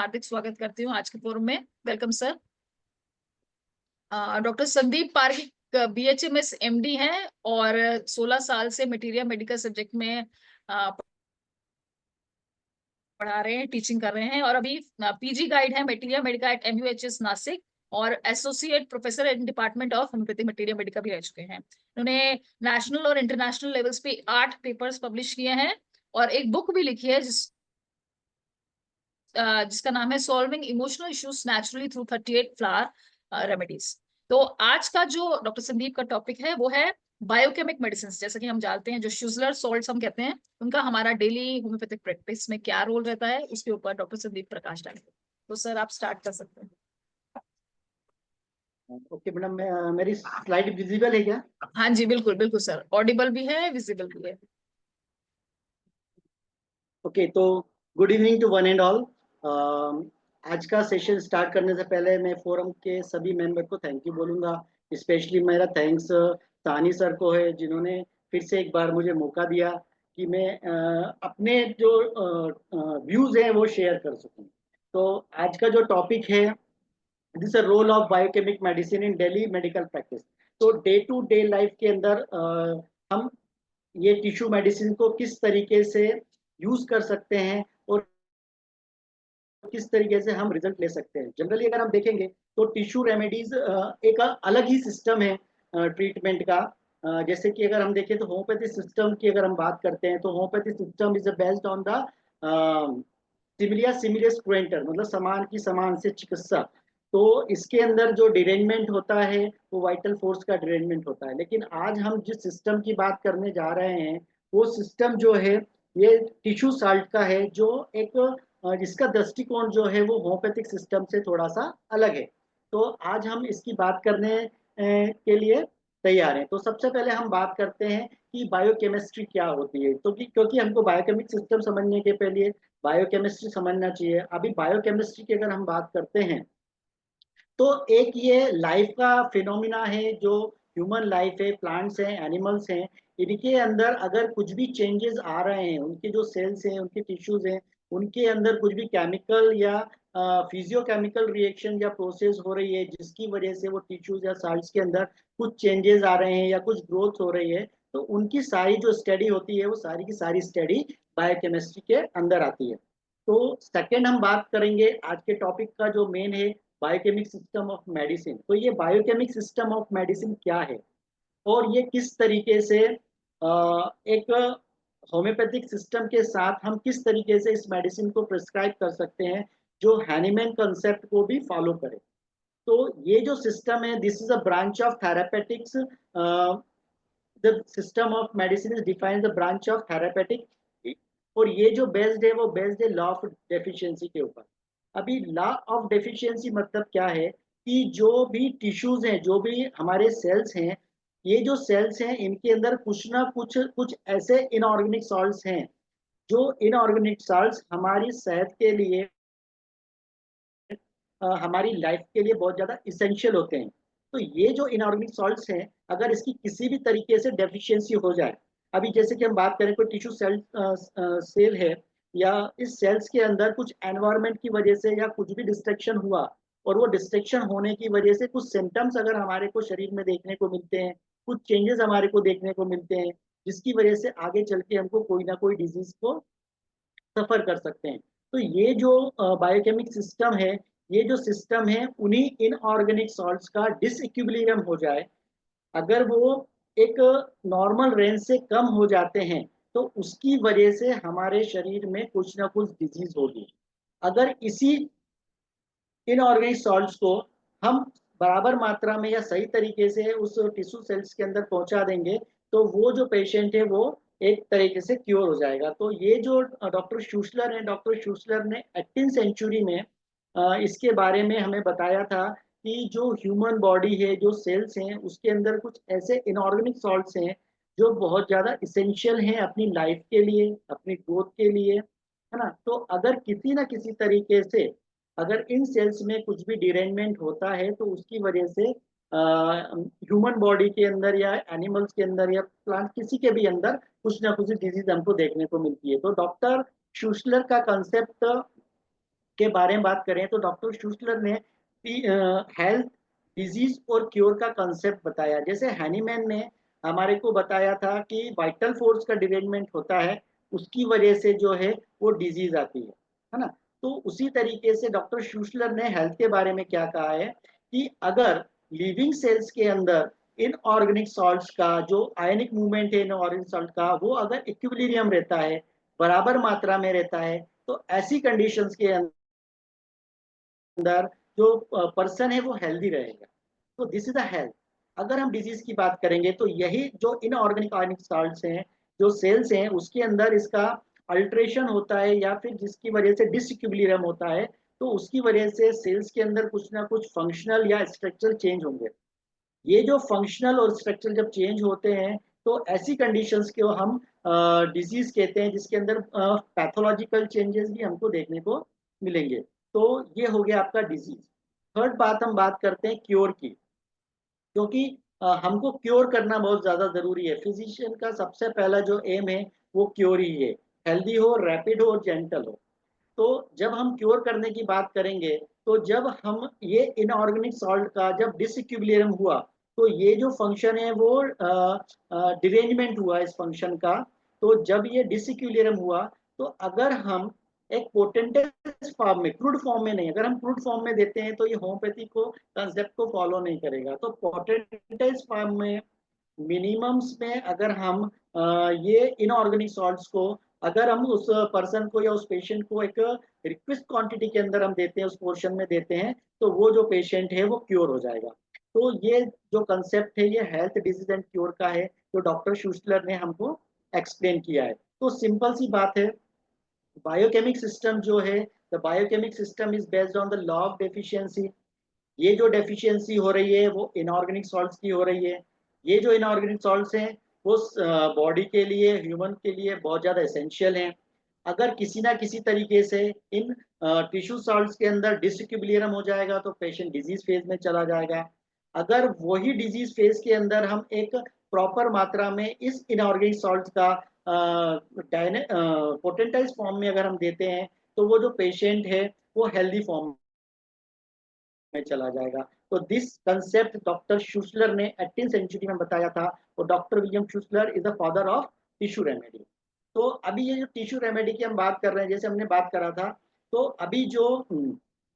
हार्दिक स्वागत करती हूँ आज के फोरम में। Welcome sir. Doctor Sandeep park BHMS MD हैं और 16 साल से मटीरियल मेडिकल सब्जेक्ट में पढ़ा रहे हैं, टीचिंग कर रहे हैं और अभी PG गाइड है materia medica at MUHS Nashik और associate professor in department of homeopathic materia medica भी रह चुके हैं। उन्होंने नेशनल और इंटरनेशनल लेवल्स पे 8 पेपर्स पब्लिश किए हैं और एक बुक भी लिखी है जिसका नाम है solving emotional issues naturally through 38 flower remedies. तो आज का जो डॉक्टर संदीप का टॉपिक है वो है बायोकेमिक मेडिसिन। जैसा कि हम जानते हैं जो शुजलर सॉल्ट हम कहते हैं उनका हमारा डेली होम्योपैथिक प्रैक्टिस में क्या रोल रहता है, उसके ऊपर डॉक्टर संदीप प्रकाश डालेंगे। तो सर आप स्टार्ट कर सकते हैं। ओके मैडम, मेरी स्लाइड विजिबल है क्या? हाँ जी, बिल्कुल बिल्कुल सर, ऑडिबल भी है, विजिबल भी है। ओके, तो good evening to one and all. आज का सेशन स्टार्ट करने से पहले मैं फोरम के सभी मेंबर को थैंक यू बोलूँगा। स्पेशली मेरा थैंक्स सानी सर को है जिन्होंने फिर से एक बार मुझे मौका दिया कि मैं अपने जो व्यूज़ हैं वो शेयर कर सकूँ। तो आज का जो टॉपिक है, this role of biochemic medicine in daily medical practice. तो डे टू डे लाइफ के अंदर हम ये टिश्यू मेडिसिन को किस तरीके से यूज कर सकते हैं और किस तरीके से हम रिजल्ट ले सकते हैं। जनरली अगर हम देखेंगे तो टिश्यू रेमेडीज एक अलग ही सिस्टम है ट्रीटमेंट का। जैसे कि अगर हम देखें तो होम्योपैथी सिस्टम की अगर हम बात करते हैं तो homeopathy system is based on the similia similibus curentur, मतलब समान की समान से चिकित्सा। तो इसके अंदर जो डिरेंजमेंट होता है वो वाइटल फोर्स का डिरेंजमेंट होता है। लेकिन आज हम जिस सिस्टम की बात करने जा रहे हैं वो सिस्टम जो है ये टिश्यू साल्ट का है, जो एक जिसका दृष्टिकोण जो है वो होम्योपैथिक सिस्टम से थोड़ा सा अलग है। तो आज हम इसकी बात करने के लिए तैयार हैं। तो सबसे पहले हम बात करते हैं कि बायोकेमिस्ट्री क्या होती है। तो क्योंकि हमको बायोकेमिक सिस्टम समझने के पहले बायोकेमिस्ट्री समझना चाहिए। अभी बायोकेमिस्ट्री की अगर हम बात करते हैं तो एक ये लाइफ का फिनोमिना है, जो ह्यूमन लाइफ है, प्लांट्स हैं, एनिमल्स हैं, इनके अंदर अगर कुछ भी चेंजेस आ रहे हैं, उनके जो सेल्स हैं, उनके टिश्यूज हैं, उनके अंदर कुछ भी केमिकल या फिजियोकेमिकल रिएक्शन या प्रोसेस हो रही है जिसकी वजह से वो टिश्यूज या साल्ट्स के अंदर कुछ चेंजेस आ रहे हैं या कुछ ग्रोथ हो रही है, तो उनकी सारी जो स्टडी होती है वो सारी की सारी स्टडी बायोकेमिस्ट्री के अंदर आती है। तो सेकेंड हम बात करेंगे आज के टॉपिक का जो मेन है, बायोकेमिक सिस्टम ऑफ मेडिसिन। तो ये बायोकेमिक सिस्टम ऑफ मेडिसिन क्या है और ये किस तरीके से एक होम्योपैथिक सिस्टम के साथ हम किस तरीके से इस मेडिसिन को प्रिस्क्राइब कर सकते हैं जो हैनीमैन कंसेप्ट को भी फॉलो करे। तो ये जो सिस्टम है, this is a branch of therapeutics. The system of medicine is define the branch of therapeutic, और ये जो बेस्ड है वो बेस्ड है लॉ ऑफ डेफिशिएंसी के ऊपर। अभी लॉ ऑफ डेफिशिएंसी मतलब क्या है कि जो भी टिश्यूज हैं, जो भी हमारे सेल्स हैं, ये जो सेल्स हैं इनके अंदर कुछ ना कुछ कुछ ऐसे इनऑर्गेनिक सॉल्ट्स हैं जो इनऑर्गेनिक सॉल्ट्स हमारी सेहत के लिए, हमारी लाइफ के लिए बहुत ज़्यादा इसेंशियल होते हैं। तो ये जो इनऑर्गेनिक सॉल्ट्स हैं, अगर इसकी किसी भी तरीके से डेफिशिएंसी हो जाए, अभी जैसे कि हम बात करें कोई टिश्यू सेल है या इस सेल्स के अंदर कुछ एनवायरनमेंट की वजह से या कुछ भी डिस्ट्रक्शन हुआ, और वो डिस्ट्रक्शन होने की वजह से कुछ सिम्टम्स अगर हमारे को शरीर में देखने को मिलते हैं, कुछ चेंजेस हमारे को देखने को मिलते हैं, जिसकी वजह से आगे चल के हमको कोई ना कोई डिजीज को सफर कर सकते हैं। तो ये जो बायोकेमिक सिस्टम है, ये जो सिस्टम है उन्हीं इनऑर्गेनिक सॉल्ट्स का डिसइक्विलिब्रियम हो जाए, अगर वो एक नॉर्मल रेंज से कम हो जाते हैं तो उसकी वजह से हमारे शरीर में कुछ ना कुछ डिजीज होगी। अगर इसी इनऑर्गेनिक सॉल्ट्स को हम बराबर मात्रा में या सही तरीके से उस टिश्यू सेल्स के अंदर पहुंचा देंगे तो वो जो पेशेंट है वो एक तरीके से क्योर हो जाएगा। तो ये जो डॉक्टर शूसलर है, डॉक्टर शूसलर ने 18 सेंचुरी में इसके बारे में हमें बताया था कि जो ह्यूमन बॉडी है, जो सेल्स हैं, उसके अंदर कुछ ऐसे इनऑर्गेनिक सॉल्ट्स हैं जो बहुत ज़्यादा इसेंशियल हैं अपनी लाइफ के लिए, अपनी ग्रोथ के लिए, है ना। तो अगर किसी ना किसी तरीके से अगर इन सेल्स में कुछ भी डिरेंजमेंट होता है तो उसकी वजह से ह्यूमन बॉडी के अंदर या एनिमल्स के अंदर या प्लांट किसी के भी अंदर कुछ ना कुछ डिजीज हमको देखने को मिलती है। तो डॉक्टर शूसलर का कंसेप्ट के बारे में बात करें तो डॉक्टर शूस्लर ने हेल्थ, डिजीज और क्योर का कंसेप्ट बताया। जैसे हैनीमैन ने हमारे को बताया था कि वाइटल फोर्स का डिरेंजमेंट होता है, उसकी वजह से जो है वो डिजीज आती है ना। तो उसी तरीके से डॉक्टर शूस्लर ने हेल्थ के बारे में क्या कहा है कि अगर लिविंग सेल्स के अंदर इनऑर्गेनिक सॉल्ट्स का जो आयनिक मूवमेंट है इनऑर्गेनिक सॉल्ट का, वो अगर इक्विलिब्रियम रहता है, बराबर मात्रा में रहता है, तो ऐसी कंडीशंस के अंदर जो पर्सन है वो हेल्दी रहेगा। तो दिस इज द हेल्थ। अगर हम डिजीज की बात करेंगे तो यही जो इनऑर्गेनिक आयनिक सॉल्ट्स हैं, जो सेल्स हैं, उसके अंदर इसका अल्ट्रेशन होता है या फिर जिसकी वजह से डिसइक्विलिब्रियम होता है, तो उसकी वजह से सेल्स के अंदर कुछ ना कुछ फंक्शनल या स्ट्रक्चरल चेंज होंगे। ये जो फंक्शनल और स्ट्रक्चरल जब चेंज होते हैं तो ऐसी कंडीशंस को हम डिजीज कहते हैं, जिसके अंदर पैथोलॉजिकल चेंजेस भी हमको देखने को मिलेंगे। तो ये हो गया आपका डिजीज। थर्ड बात हम बात करते हैं क्योर की, क्योंकि हमको क्योर करना बहुत ज्यादा जरूरी है। फिजिशियन का सबसे पहला जो एम है वो क्योर ही है, हेल्दी हो, रैपिड हो और जेंटल हो। तो जब हम क्योर करने की बात करेंगे, तो जब हम ये इनऑर्गेनिक सॉल्ट का जब डिसइक्विलिब्रियम हुआ, तो ये जो फंक्शन है वो डिरेंजमेंट हुआ इस फंक्शन का। तो जब ये डिसइक्विलिब्रियम हुआ, तो अगर हम एक पोटेंटाइज फॉर्म में, क्रूड फॉर्म में नहीं, अगर हम क्रूड फॉर्म में देते हैं तो ये होम्योपैथी को कंसेप्ट को फॉलो नहीं करेगा। तो पोटेंटाइज फॉर्म में मिनिमम्स में अगर हम ये इनऑर्गेनिक सॉल्ट्स को अगर हम उस पर्सन को या उस पेशेंट को एक रिक्वेस्ट क्वांटिटी के अंदर हम देते हैं, उस पोर्शन में देते हैं, तो वो जो पेशेंट है वो क्योर हो जाएगा। तो ये जो कंसेप्ट है ये हेल्थ, डिजीज एंड क्योर का है, जो डॉक्टर शूस्लर ने हमको एक्सप्लेन किया है। तो सिंपल सी बात है, बायोकेमिक सिस्टम जो है, the biochemic system is based on the law of deficiency. ये जो डेफिशिएंसी हो रही है वो इनऑर्गेनिक सॉल्ट्स की हो रही है। ये जो इनऑर्गेनिक सॉल्ट्स हैं वो बॉडी के लिए, ह्यूमन के लिए बहुत ज़्यादा एसेंशियल हैं। अगर किसी ना किसी तरीके से इन टिश्यू सॉल्ट्स के अंदर डिसइक्विलिब्रियम हो जाएगा तो पेशेंट डिजीज फेज में चला जाएगा। अगर वही डिजीज फेज के अंदर हम एक प्रॉपर मात्रा में इस इनऑर्गेनिक सॉल्ट का पोटेंटाइज फॉर्म में अगर हम देते हैं, तो वो जो पेशेंट है वो हेल्दी फॉर्म में चला जाएगा। तो दिस कंसेप्ट डॉक्टर शूसलर ने 18 सेंचुरी में बताया था, और doctor William Schuessler is the father of tissue remedy. तो अभी ये जो टिश्यू रेमेडी की हम बात कर रहे हैं, जैसे हमने बात करा था, तो अभी जो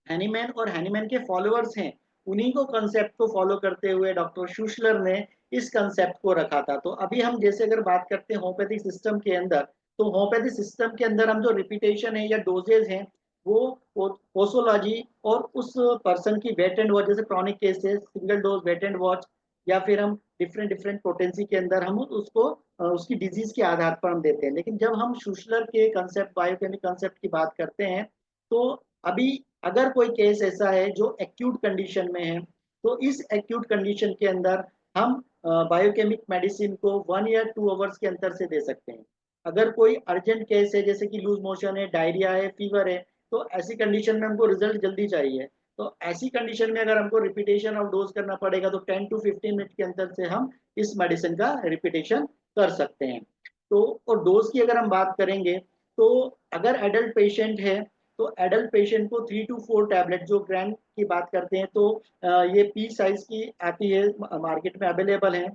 हैनीमैन और हैनीमैन के फॉलोअर्स हैं, उन्हीं को कंसेप्ट को फॉलो करते हुए डॉक्टर शूसलर ने इस कंसेप्ट को रखा था। तो अभी हम जैसे अगर बात करते हैं होम्योपैथिक सिस्टम के अंदर, तो होम्योपैथिक सिस्टम के अंदर हम जो रिपीटेशन है या डोजेज हैं, वो पोसोलॉजी और उस पर्सन की वेट एंड वॉच, जैसे chronic cases single dose wait and watch, या फिर हम डिफरेंट डिफरेंट पोटेंसी के अंदर हम उसको उसकी डिजीज के आधार पर हम देते हैं। लेकिन जब हम शूसलर के कंसेप्ट, बायोकेमिक कंसेप्ट की बात करते हैं, तो अभी अगर कोई केस ऐसा है जो एक्यूट कंडीशन में है, तो इस एक्यूट कंडीशन के अंदर हम बायोकेमिक मेडिसिन को 1 या 2 आवर्स के अंतर से दे सकते हैं। अगर कोई अर्जेंट केस है, जैसे कि लूज मोशन है, डायरिया है, फीवर है, तो ऐसी कंडीशन में हमको रिजल्ट जल्दी चाहिए। तो ऐसी कंडीशन में अगर हमको रिपीटेशन ऑफ डोज करना पड़ेगा, तो 10 to 15 मिनट के अंदर से हम इस मेडिसिन का रिपीटेशन कर सकते हैं। तो और डोज की अगर हम बात करेंगे, तो अगर एडल्ट पेशेंट है, तो एडल्ट पेशेंट को 3 to 4 टैबलेट, जो ग्राम की बात करते हैं, तो ये पी साइज की आती है, मार्केट में अवेलेबल है।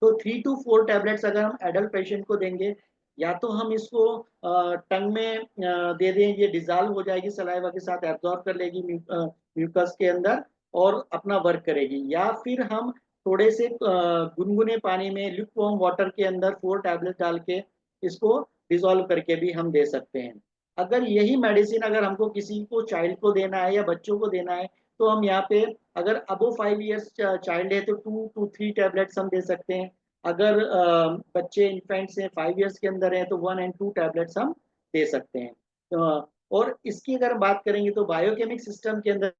तो 3 to 4 टैबलेट्स अगर हम एडल्ट पेशेंट को देंगे, या तो हम इसको टंग में दे दें, ये डिजॉल्व हो जाएगी, सलाइवा के साथ एब्जॉर्ब कर लेगी म्यूकस के अंदर और अपना वर्क करेगी, या फिर हम थोड़े से गुनगुने पानी में ल्यूकवार्म वाटर के अंदर 4 टैबलेट डाल के इसको डिजोल्व करके भी हम दे सकते हैं। अगर यही मेडिसिन अगर हमको किसी को चाइल्ड को देना है या बच्चों को देना है, तो हम यहाँ पे अगर अबो 5 इयर्स चाइल्ड है तो 2 to 3 टैबलेट्स हम दे सकते हैं। अगर बच्चे इन्फेंट्स हैं, 5 इयर्स के अंदर है, तो 1 and 2 टैबलेट्स हम दे सकते हैं। और इसकी अगर बात करेंगे तो बायोकेमिक सिस्टम के अंदर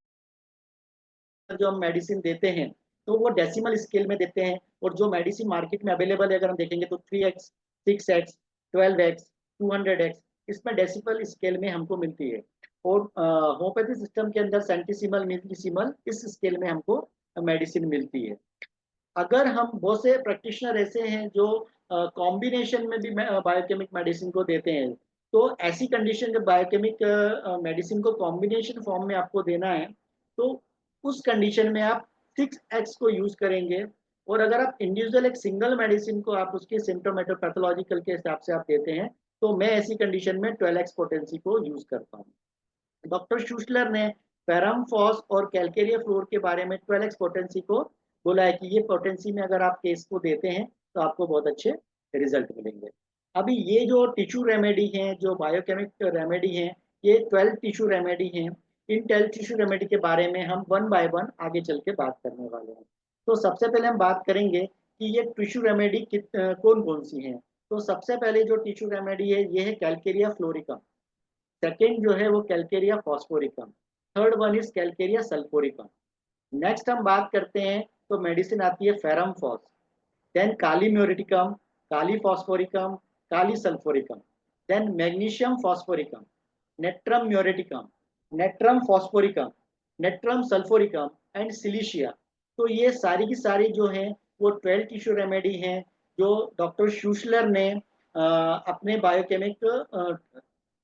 जो हम मेडिसिन देते हैं, तो वो डेसिमल स्केल में देते हैं। और जो मेडिसिन मार्केट में अवेलेबल है अगर हम देखेंगे, तो 3x, 6x, 12x, 200x, इसमें डेसिमल स्केल में हमको मिलती है। और होम्योपैथी सिस्टम के अंदर सेंटीसिमल, मिलीसिमल, इस स्केल में हमको मेडिसिन मिलती है। अगर हम बहुत से प्रैक्टिशनर ऐसे हैं जो कॉम्बिनेशन में भी बायोकेमिक मेडिसिन को देते हैं, तो ऐसी कंडीशन जब बायोकेमिक मेडिसिन को कॉम्बिनेशन फॉर्म में आपको देना है, तो उस कंडीशन में आप 6x को यूज करेंगे। और अगर आप इंडिविजुअल एक सिंगल मेडिसिन को आप उसके सिम्टोमेटोपैथोलॉजिकल के हिसाब से आप देते हैं, तो मैं ऐसी कंडीशन में 12x पोटेंसी को यूज करता हूँ। डॉक्टर शूस्लर ने फेरम फॉस और कैलकेरिया फ्लोर के बारे में 12x पोटेंसी को बोला है कि ये पोटेंसी में अगर आप केस को देते हैं तो आपको बहुत अच्छे रिजल्ट मिलेंगे। अभी ये जो टिश्यू रेमेडी हैं, जो बायोकेमिक रेमेडी हैं, ये 12 टिश्यू रेमेडी हैं। इन 12 टिश्यू रेमेडी के बारे में हम वन बाय वन आगे चल के बात करने वाले हैं। तो सबसे पहले हम बात करेंगे कि ये टिश्यू रेमेडी कौन कौन सी हैं। तो सबसे पहले जो टिश्यू रेमेडी है ये है कैलकेरिया फ्लोरिकम। सेकेंड जो है वो calcarea phosphoricum. Third one is calcarea sulphuricum. Next हम बात करते हैं तो मेडिसिन आती है ferrum phos, then kali muriaticum, kali phosphoricum, kali sulphuricum, then magnesium phosphoricum, natrum muriaticum, natrum phosphoricum, natrum sulphuricum and silicea. तो ये सारी की सारी जो है वो 12 टिश्यू रेमेडी हैं जो डॉक्टर शूसलर ने अपने बायोकेमिक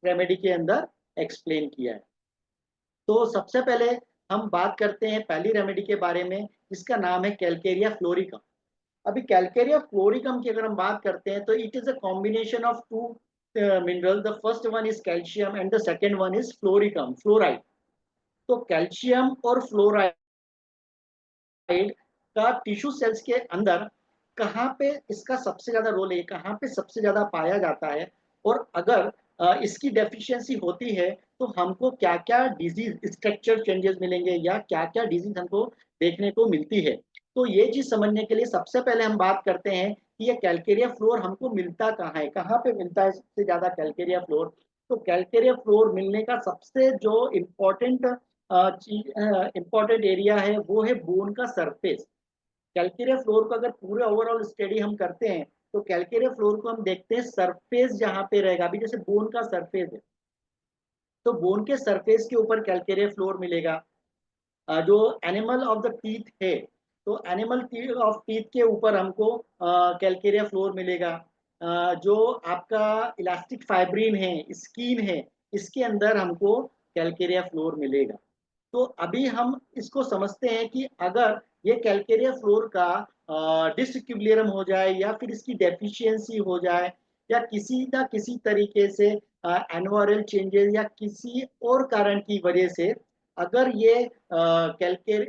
रेमेडी के अंदर एक्सप्लेन किया है। तो सबसे पहले हम बात करते हैं पहली रेमेडी के बारे में, जिसका नाम है कैलकेरिया फ्लोरिकम। अभी कैलकेरिया फ्लोरिकम की अगर हम बात करते हैं तो it is a combination of two mineral. The first one is calcium and the second one is fluoricum, fluoride. तो कैल्शियम और फ्लोराइड का टिश्यू सेल्स के अंदर कहाँ पे इसका सबसे ज्यादा रोल है, कहाँ पे सबसे ज्यादा पाया जाता है, और अगर इसकी डेफिशिएंसी होती है तो हमको क्या क्या डिजीज स्ट्रक्चर चेंजेस मिलेंगे या क्या क्या डिजीज हमको देखने को मिलती है। तो ये चीज समझने के लिए सबसे पहले हम बात करते हैं कि ये कैलकेरिया फ्लोर हमको मिलता कहाँ है, कहाँ पे मिलता है सबसे ज्यादा कैलकेरिया फ्लोर। तो कैलकेरिया फ्लोर मिलने का सबसे जो इम्पोर्टेंट इम्पोर्टेंट एरिया है वो है बोन का सरफेस। कैलकेरिया फ्लोर को अगर पूरे ओवरऑल स्टडी हम करते हैं तो कैलकेरिया फ्लोर को हम देखते हैं सरफेस जहां पे रहेगा। अभी जैसे बोन का सरफेस है तो बोन के सरफेस के ऊपर कैलकेरिया फ्लोर मिलेगा। जो एनिमल ऑफ द टीथ है तो एनिमल ऑफ टीथ के ऊपर हमको कैलकेरिया फ्लोर मिलेगा। जो आपका इलास्टिक फाइब्रिन है, स्किन है, इसके अंदर हमको कैलकेरिया फ्लोर मिलेगा। तो अभी हम इसको समझते हैं कि अगर ये कैलकेरिया फ्लोर का डिसइक्विलिब्रियम हो जाए या फिर इसकी डेफिशिएंसी हो जाए या किसी ना किसी तरीके से एनवायरल चेंजेस या किसी और कारण की वजह से अगर ये कैलकेर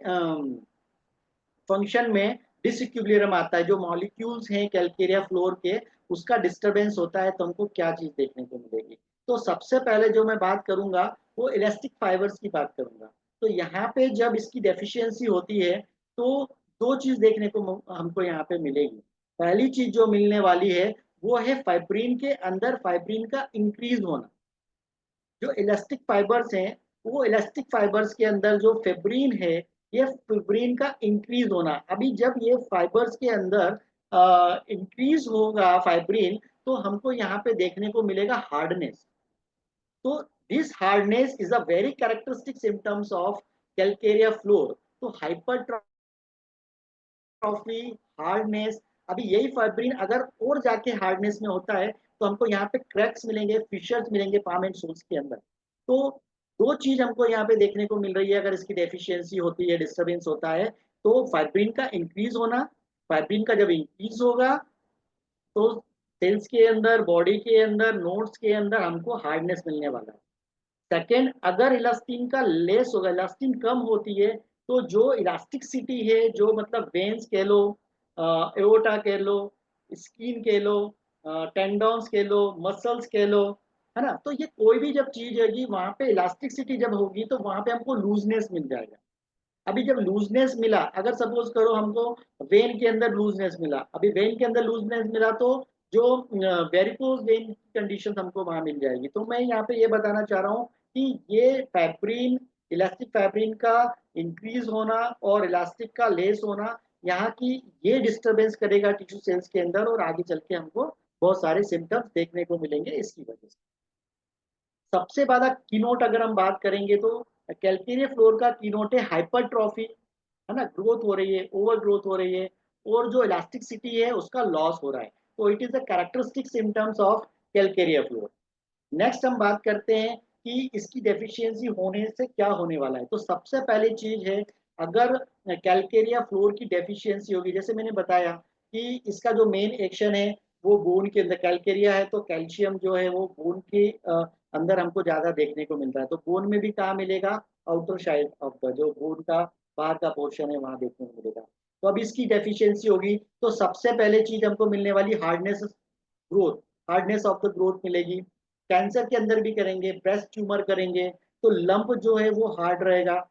फंक्शन में डिसइक्विलिब्रियम आता है, जो मॉलिक्यूल्स हैं कैलकेरिया फ्लोर के उसका डिस्टरबेंस होता है, तो हमको क्या चीज देखने को मिलेगी। तो सबसे पहले जो मैं बात करूंगा वो इलास्टिक फाइबर्स की बात करूंगा। तो यहाँ पे जब इसकी डेफिशिएंसी होती है तो दो चीज देखने को हमको यहाँ पे मिलेगी। पहली चीज जो मिलने वाली है वो है फाइब्रिन के अंदर फाइब्रिन का इंक्रीज होना। जो इलास्टिक फाइबर्स हैं वो इलास्टिक फाइबर्स के अंदर जो फेब्रिन है ये फेब्रिन का इंक्रीज होना। अभी जब ये फाइबर्स के अंदर इंक्रीज होगा फाइब्रिन तो हमको यहाँ पे देखने को मिलेगा हार्डनेस। तो this hardness is a very characteristic symptoms of Calcarea floor. तो हाइपरट्रॉफी, हार्डनेस, अभी यही फाइब्रिन अगर और जाके हार्डनेस में होता है तो हमको यहाँ पे क्रैक्स मिलेंगे, फिशर्स मिलेंगे पाम एंड सोल्स के अंदर। तो दो चीज हमको यहाँ पे देखने को मिल रही है अगर इसकी डेफिशिएंसी होती है, डिस्टरबेंस होता है। तो फाइब्रिन का इंक्रीज होना, फाइब्रिन का जब इंक्रीज होगा तो सेल्स के अंदर, बॉडी के अंदर, नोड्स के अंदर हमको हार्डनेस मिलने वाला है। सेकेंड, अगर इलास्टिन का लेस होगा, इलास्टिन कम होती है तो जो इलास्टिसिटी है, जो मतलब वेन्स कह लो, एओर्टा कह लो, स्किन कह लो, टेंडॉन्स कह लो, मसल्स कह लो, है ना। तो ये कोई भी जब चीज है वहां पे इलास्टिसिटी जब होगी तो वहां पे हमको लूजनेस मिल जाएगा। अभी जब लूजनेस मिला, अगर सपोज करो हमको वेन के अंदर लूजनेस मिला, अभी वेन के अंदर लूजनेस मिला तो जो वेरिकोज वेन की कंडीशन हमको वहां मिल जाएगी। तो मैं यहाँ पे ये बताना चाह रहा हूँ कि ये फैब्रिन, इलास्टिक फैब्रिन का इंक्रीज होना और इलास्टिक का लेस होना, यहाँ की ये डिस्टरबेंस करेगा टिश्यू सेल्स के अंदर और आगे चल के हमको बहुत सारे सिम्टम्स देखने को मिलेंगे इसकी वजह से। सबसे ज्यादा कीनोट अगर हम बात करेंगे तो कैलकेरिया फ्लोर का कीनोट है हाइपरट्रॉफी, है ना, ग्रोथ हो रही है, ओवर ग्रोथ हो रही है, और जो इलास्टिसिटी है उसका लॉस हो रहा है। तो it is the characteristic symptoms of Calcarea floor. Next हम बात करते हैं कि इसकी डेफिशिएंसी होने से क्या होने वाला है। तो सबसे पहली चीज है, अगर कैलकेरिया फ्लोर की डेफिशिएंसी होगी, जैसे मैंने बताया कि इसका जो मेन एक्शन है वो बोन के अंदर, कैलकेरिया है तो कैल्शियम जो है वो बोन के अंदर हमको ज्यादा देखने को मिलता है। तो बोन में भी कहाँ मिलेगा, आउटर साइड ऑफ द, जो बोन का बाहर का पोर्शन है वहां देखने को मिलेगा। तो अब इसकी डेफिशिएंसी होगी तो सबसे पहले चीज हमको मिलने वाली hardness growth, hardness of the growth मिलेगी। कैंसर के अंदर भी करेंगे, ब्रेस्ट ट्यूमर करेंगे तो लंप जो है वो हार्ड रहेगा,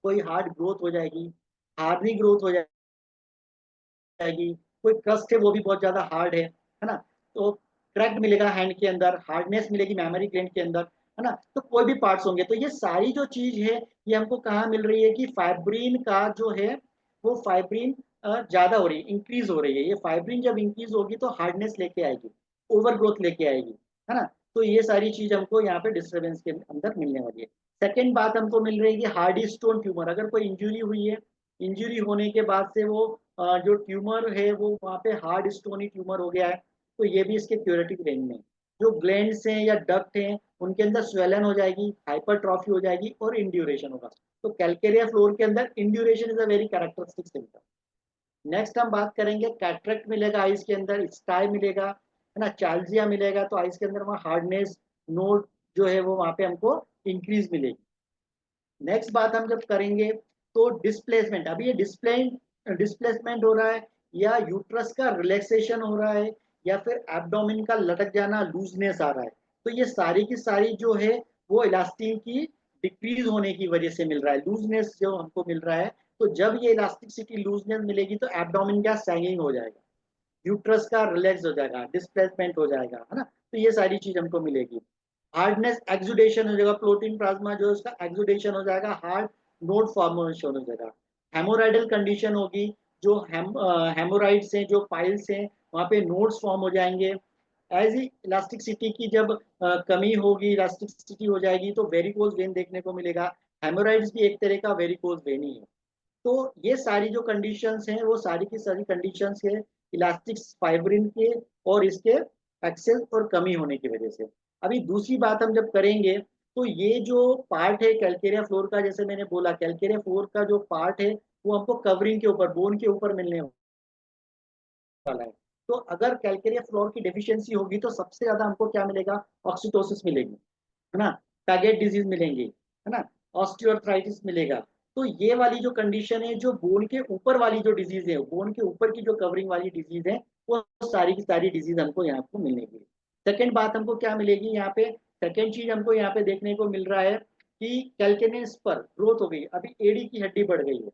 कोई हार्ड ग्रोथ हो जाएगी, हार्डनी ग्रोथ हो जाएगी, कोई क्रस्ट है वो भी बहुत ज्यादा हार्ड है ना। तो क्रैक्ड मिलेगा हैंड के अंदर, हार्डनेस मिलेगी मेमोरी ग्लैंड के अंदर, है ना। तो कोई भी पार्ट्स होंगे, तो ये सारी जो चीज है ये हमको कहाँ मिल रही है कि फाइब्रिन का जो है वो फाइब्रिन ज्यादा हो रही है, इंक्रीज हो रही है। ये फाइब्रिन जब इंक्रीज होगी तो हार्डनेस लेके आएगी, ओवर ग्रोथ लेके आएगी, है ना। तो ये सारी चीज हमको यहाँ पे डिस्टर्बेंस के अंदर मिलने वाली है। सेकेंड बात हमको मिल रही है कि हार्डी स्टोन ट्यूमर, अगर कोई इंजुरी हुई है, इंजुरी होने के बाद से वो जो ट्यूमर है वो वहाँ पे हार्ड स्टोनी ट्यूमर हो गया है, तो ये भी इसके क्यूरेटिव रेंज में। जो ग्लैंड्स हैं या डक्ट हैं उनके अंदर स्वेलन हो जाएगी, हाइपरट्रॉफी हो जाएगी और इंड्यूरेशन होगा। तो कैलकेरिया फ्लोर के अंदर induration is a very characteristic symptom. Next हम बात करेंगे, कैटरेक्ट मिलेगा आइस के अंदर, स्टाई मिलेगा, है ना, चार्जिया मिलेगा, तो आइस के अंदर वहाँ हार्डनेस नोट जो है वो वहाँ पे हमको इंक्रीज मिलेगी। नेक्स्ट बात हम जब करेंगे तो डिस्प्लेसमेंट, अभी ये डिस्प्लेसमेंट हो रहा है या यूट्रस का रिलैक्सेशन हो रहा है या फिर एब्डोमेन का लटक जाना, लूजनेस आ रहा है, तो ये सारी की सारी जो है वो इलास्टिन की डिक्रीज होने की वजह से मिल रहा है, लूजनेस जो हमको मिल रहा है। तो जब ये इलास्टिसिटी लूजनेस मिलेगी तो एब्डोमेन का सैगिंग हो जाएगा, यूट्रस का रिलैक्स हो जाएगा, डिस्प्लेसमेंट हो जाएगा, है ना। तो ये सारी चीज हमको मिलेगी। हार्डनेस एक्सुडेशन हो जाएगा, प्रोटीन प्लाज्मा जो है उसका एक्सुडेशन हो जाएगा, हार्ड नोड फॉर्मेशन हो जाएगा। हेमोराइडल कंडीशन होगी, जो हेमोराइड्स हैं, जो पाइल्स हैं, वहाँ पे नोड्स फॉर्म हो जाएंगे। एज इलास्टिसिटी की जब कमी होगी, इलास्टिसिटी हो जाएगी तो वेरिकोज वेन देखने को मिलेगा। हेमोराइड्स भी एक तरह का वेरिकोज वेन ही है। तो ये सारी जो कंडीशंस हैं वो सारी की सारी कंडीशंस है इलास्टिक फाइब्रिन के और इसके एक्सेस और कमी होने की वजह से। अभी दूसरी बात हम जब करेंगे तो ये जो पार्ट है कैलकेरिया फ्लोर का, जैसे मैंने बोला कैलकेरिया फ्लोर का जो पार्ट है वो हमको कवरिंग के ऊपर, बोन के ऊपर मिलने वाला है। तो अगर कैलकेरिया फ्लोर की डेफिशिएंसी होगी तो सबसे ज्यादा हमको क्या मिलेगा, ऑक्सीटोसिस मिलेगी, है ना, पैगेट डिजीज मिलेंगे, है ना, ऑस्टियोआर्थराइटिस मिलेगा। तो ये वाली जो कंडीशन है, जो बोन के ऊपर वाली जो डिजीज है, बोन के ऊपर की जो कवरिंग वाली डिजीज है, वो सारी की सारी डिजीज हमको यहाँ पे मिलेगी। सेकेंड बात हमको क्या मिलेगी यहाँ पे, सेकेंड चीज हमको यहाँ पे देखने को मिल रहा है कि कैल्केनियस पर ग्रोथ हो गई, अभी एडी की हड्डी बढ़ गई है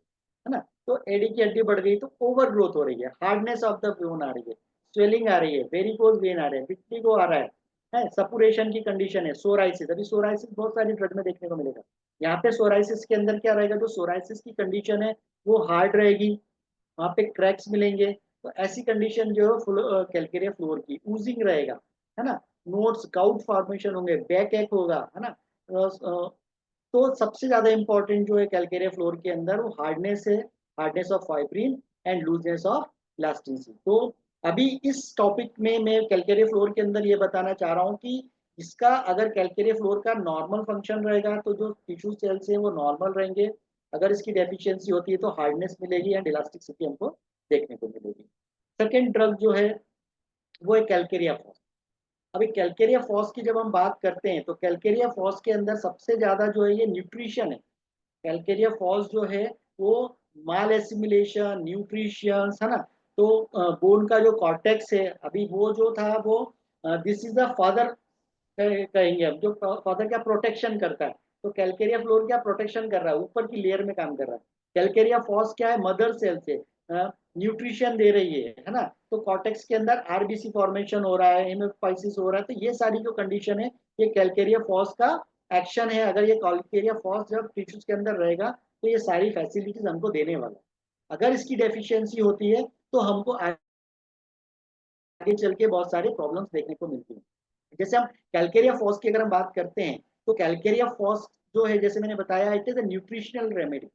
ना। तो एडी की हड्डी बढ़ गई तो ओवर ग्रोथ हो रही है, हार्डनेस ऑफ द बोन आ रही है, स्वेलिंग आ रही है, वेरिकोज वेन आ रहे हैं, विट्लिगो आ रहा है, सपुरेशन की कंडीशन है, सोराइसिस, अभी सोराइसिस बहुत सारी ड्रग में देखने को मिलेगा। यहाँ पे सोराइसिस के अंदर क्या रहेगा, जो सोराइसिस की कंडीशन है वो हार्ड रहेगी, वहाँ पे क्रैक्स मिलेंगे। तो ऐसी कंडीशन जो है कैलकेरिया फ्लोर की ऊजिंग रहेगा, है ना, नोट्स गाउट फॉर्मेशन होंगे, बैक एक होगा, है ना। तो सबसे ज्यादा इंपॉर्टेंट जो है कैलकेरिया फ्लोर के अंदर वो हार्डनेस है, hardness of fibrin and looseness of elasticity. तो अभी इस टॉपिक में मैं कैलकेरिया फ्लोर के अंदर ये बताना चाह रहा हूँ कि इसका अगर कैलकेरिया फ्लोर का नॉर्मल फंक्शन रहेगा तो जो टिश्यू सेल्स हैं वो नॉर्मल रहेंगे, अगर इसकी डेफिशिएंसी होती है तो हार्डनेस मिलेगी एंड इलास्टिसिटी हमको देखने को मिलेगी। सेकेंड ड्रग जो है वो है कैलकेरिया फॉस। अभी कैलकेरिया फॉस की जब हम बात करते हैं तो कैलकेरिया फॉस के अंदर सबसे ज्यादा जो है ये न्यूट्रिशन है। कैलकेरिया फॉस जो है वो माल एसिमिलेशन, न्यूट्रिशन, है ना। तो बोन का जो कॉर्टेक्स है अभी वो जो था वो दिस इज द फादर कहेंगे हम, जो फादर क्या प्रोटेक्शन करता है। तो कैलकेरिया फ्लोर क्या प्रोटेक्शन कर रहा है, ऊपर की लेयर में काम कर रहा है। कैलकेरिया फॉस क्या है, मदर सेल से न्यूट्रिशन दे रही है ना। तो कॉर्टेक्स के अंदर आरबीसी फॉर्मेशन हो रहा है, हेमोपाइसिस हो रहा है, तो ये सारी जो कंडीशन है ये कैलकेरिया फॉस का एक्शन है। अगर ये कैलकेरिया फॉस जब टिश्यूज के अंदर रहेगा तो ये सारी फैसिलिटीज हमको देने वाला है। अगर इसकी डेफिशिएंसी होती है तो हमको आगे चल के बहुत सारे प्रॉब्लम्स देखने को मिलती हैं। जैसे हम कैलकेरिया फॉस की अगर हम बात करते हैं तो कैलकेरिया फॉस जो है जैसे मैंने बताया it is a nutritional remedy.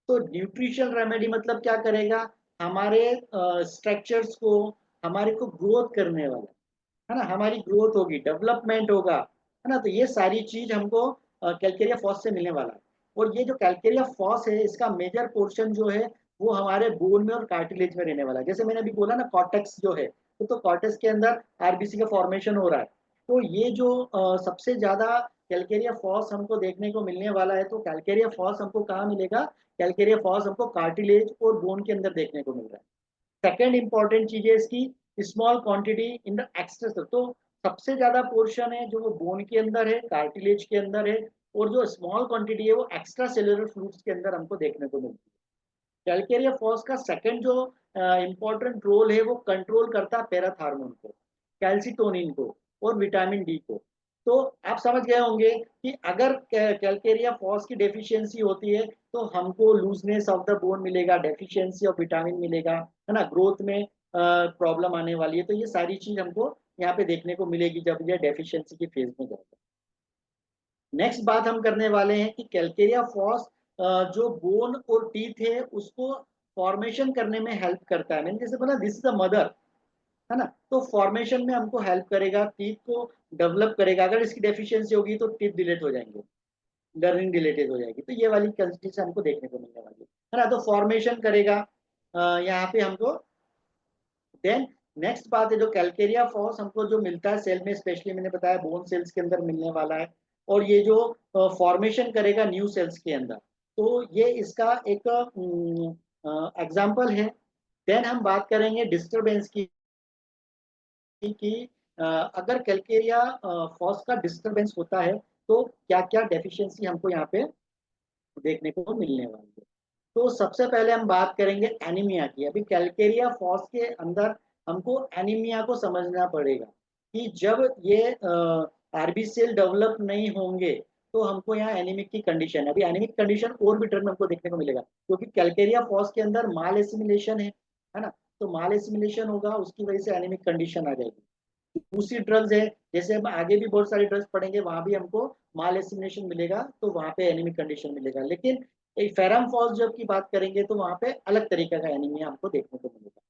तो न्यूट्रिशनल रेमेडी मतलब क्या करेगा, हमारे स्ट्रक्चर्स को, हमारे को ग्रोथ करने वाला, है ना, हमारी ग्रोथ होगी, डेवलपमेंट होगा, है ना। तो ये सारी चीज हमको कैलकेरिया फॉस से मिलने वाला है। और ये जो कैलकेरिया फॉस है, इसका मेजर पोर्शन जो है वो हमारे बोन में और कार्टिलेज में रहने वाला है। जैसे मैंने अभी बोला ना, कॉर्टेक्स जो है, तो कॉर्टेक्स के अंदर आरबीसी का फॉर्मेशन हो रहा है। तो ये जो सबसे ज्यादा कैलकेरिया फॉस हमको देखने को मिलने वाला है, तो कैलकेरिया फॉस हमको कहाँ मिलेगा? कैलकेरिया फॉस हमको कार्टिलेज और बोन के अंदर देखने को मिल रहा है। सेकेंड इंपॉर्टेंट चीज है इसकी small quantity in the extra. तो सबसे ज्यादा पोर्शन है जो वो बोन के अंदर है, कार्टिलेज के अंदर है, और जो स्मॉल क्वांटिटी है वो एक्स्ट्रा सेलुलर फ्लूइड्स के अंदर हमको देखने को मिलती है। कैलकेरिया फॉस का सेकंड जो इंपॉर्टेंट रोल है, वो कंट्रोल करता है पैराथार्मोन को, कैल्सिटोनिन को और विटामिन डी को। तो आप समझ गए होंगे कि अगर कैलकेरिया फॉस की डेफिशिएंसी होती है तो हमको लूजनेस ऑफ द बोन मिलेगा, डेफिशिएंसी ऑफ विटामिन मिलेगा, है ना, ग्रोथ में प्रॉब्लम आने वाली है। तो ये सारी चीज हमको यहाँ पे देखने को मिलेगी जब ये डेफिशिएंसी की फेज में जाएगा। नेक्स्ट बात हम करने वाले हैं कि कैलकेरिया फॉस जो बोन और टीथ है उसको फॉर्मेशन करने में हेल्प करता है। मैंने जैसे बोला दिस इज द मदर, है ना। तो फॉर्मेशन में हमको हेल्प करेगा, टीथ को डेवलप करेगा। अगर इसकी डेफिशिएंसी होगी तो टीथ डिलेट हो जाएंगे, लर्निंग डिलेटेड हो जाएगी। तो ये वाली कंडीशन हमको देखने को मिलने वाली है ना। तो फॉर्मेशन करेगा यहाँ पे हमको। देन नेक्स्ट बात है, जो कैलकेरिया फॉस हमको जो मिलता है सेल में, स्पेशली मैंने बताया बोन सेल्स के अंदर मिलने वाला है, और ये जो फॉर्मेशन करेगा न्यू सेल्स के अंदर, तो ये इसका एक एग्जाम्पल है। देन हम बात करेंगे डिस्टरबेंस की कि अगर कैलकेरिया फॉस का डिस्टरबेंस होता है तो क्या क्या डेफिशिएंसी हमको यहाँ पे देखने को मिलने वाली है। तो सबसे पहले हम बात करेंगे एनीमिया की। अभी कैलकेरिया फॉस के अंदर हमको एनीमिया को समझना पड़ेगा कि जब ये आरबी सेल डेवलप नहीं होंगे तो हमको यहाँ एनीमिक की कंडीशन है। अभी एनीमिक कंडीशन और भी टर्म में हमको देखने को मिलेगा, क्योंकि कैलकेरिया फॉस के अंदर माल एसिमिलेशन है ना। तो माल एसिमिलेशन होगा, उसकी वजह से एनीमिक कंडीशन आ जाएगी। दूसरी ड्रग्स है, जैसे हम आगे भी बहुत सारे ड्रग्स पढ़ेंगे, वहां भी हमको माल एसिमिलेशन मिलेगा, तो वहां पे एनीमिक कंडीशन मिलेगा। लेकिन एक फेरम फॉल्स जब की बात करेंगे तो वहां पे अलग तरीके का एनीमिया हमको देखने को मिलेगा।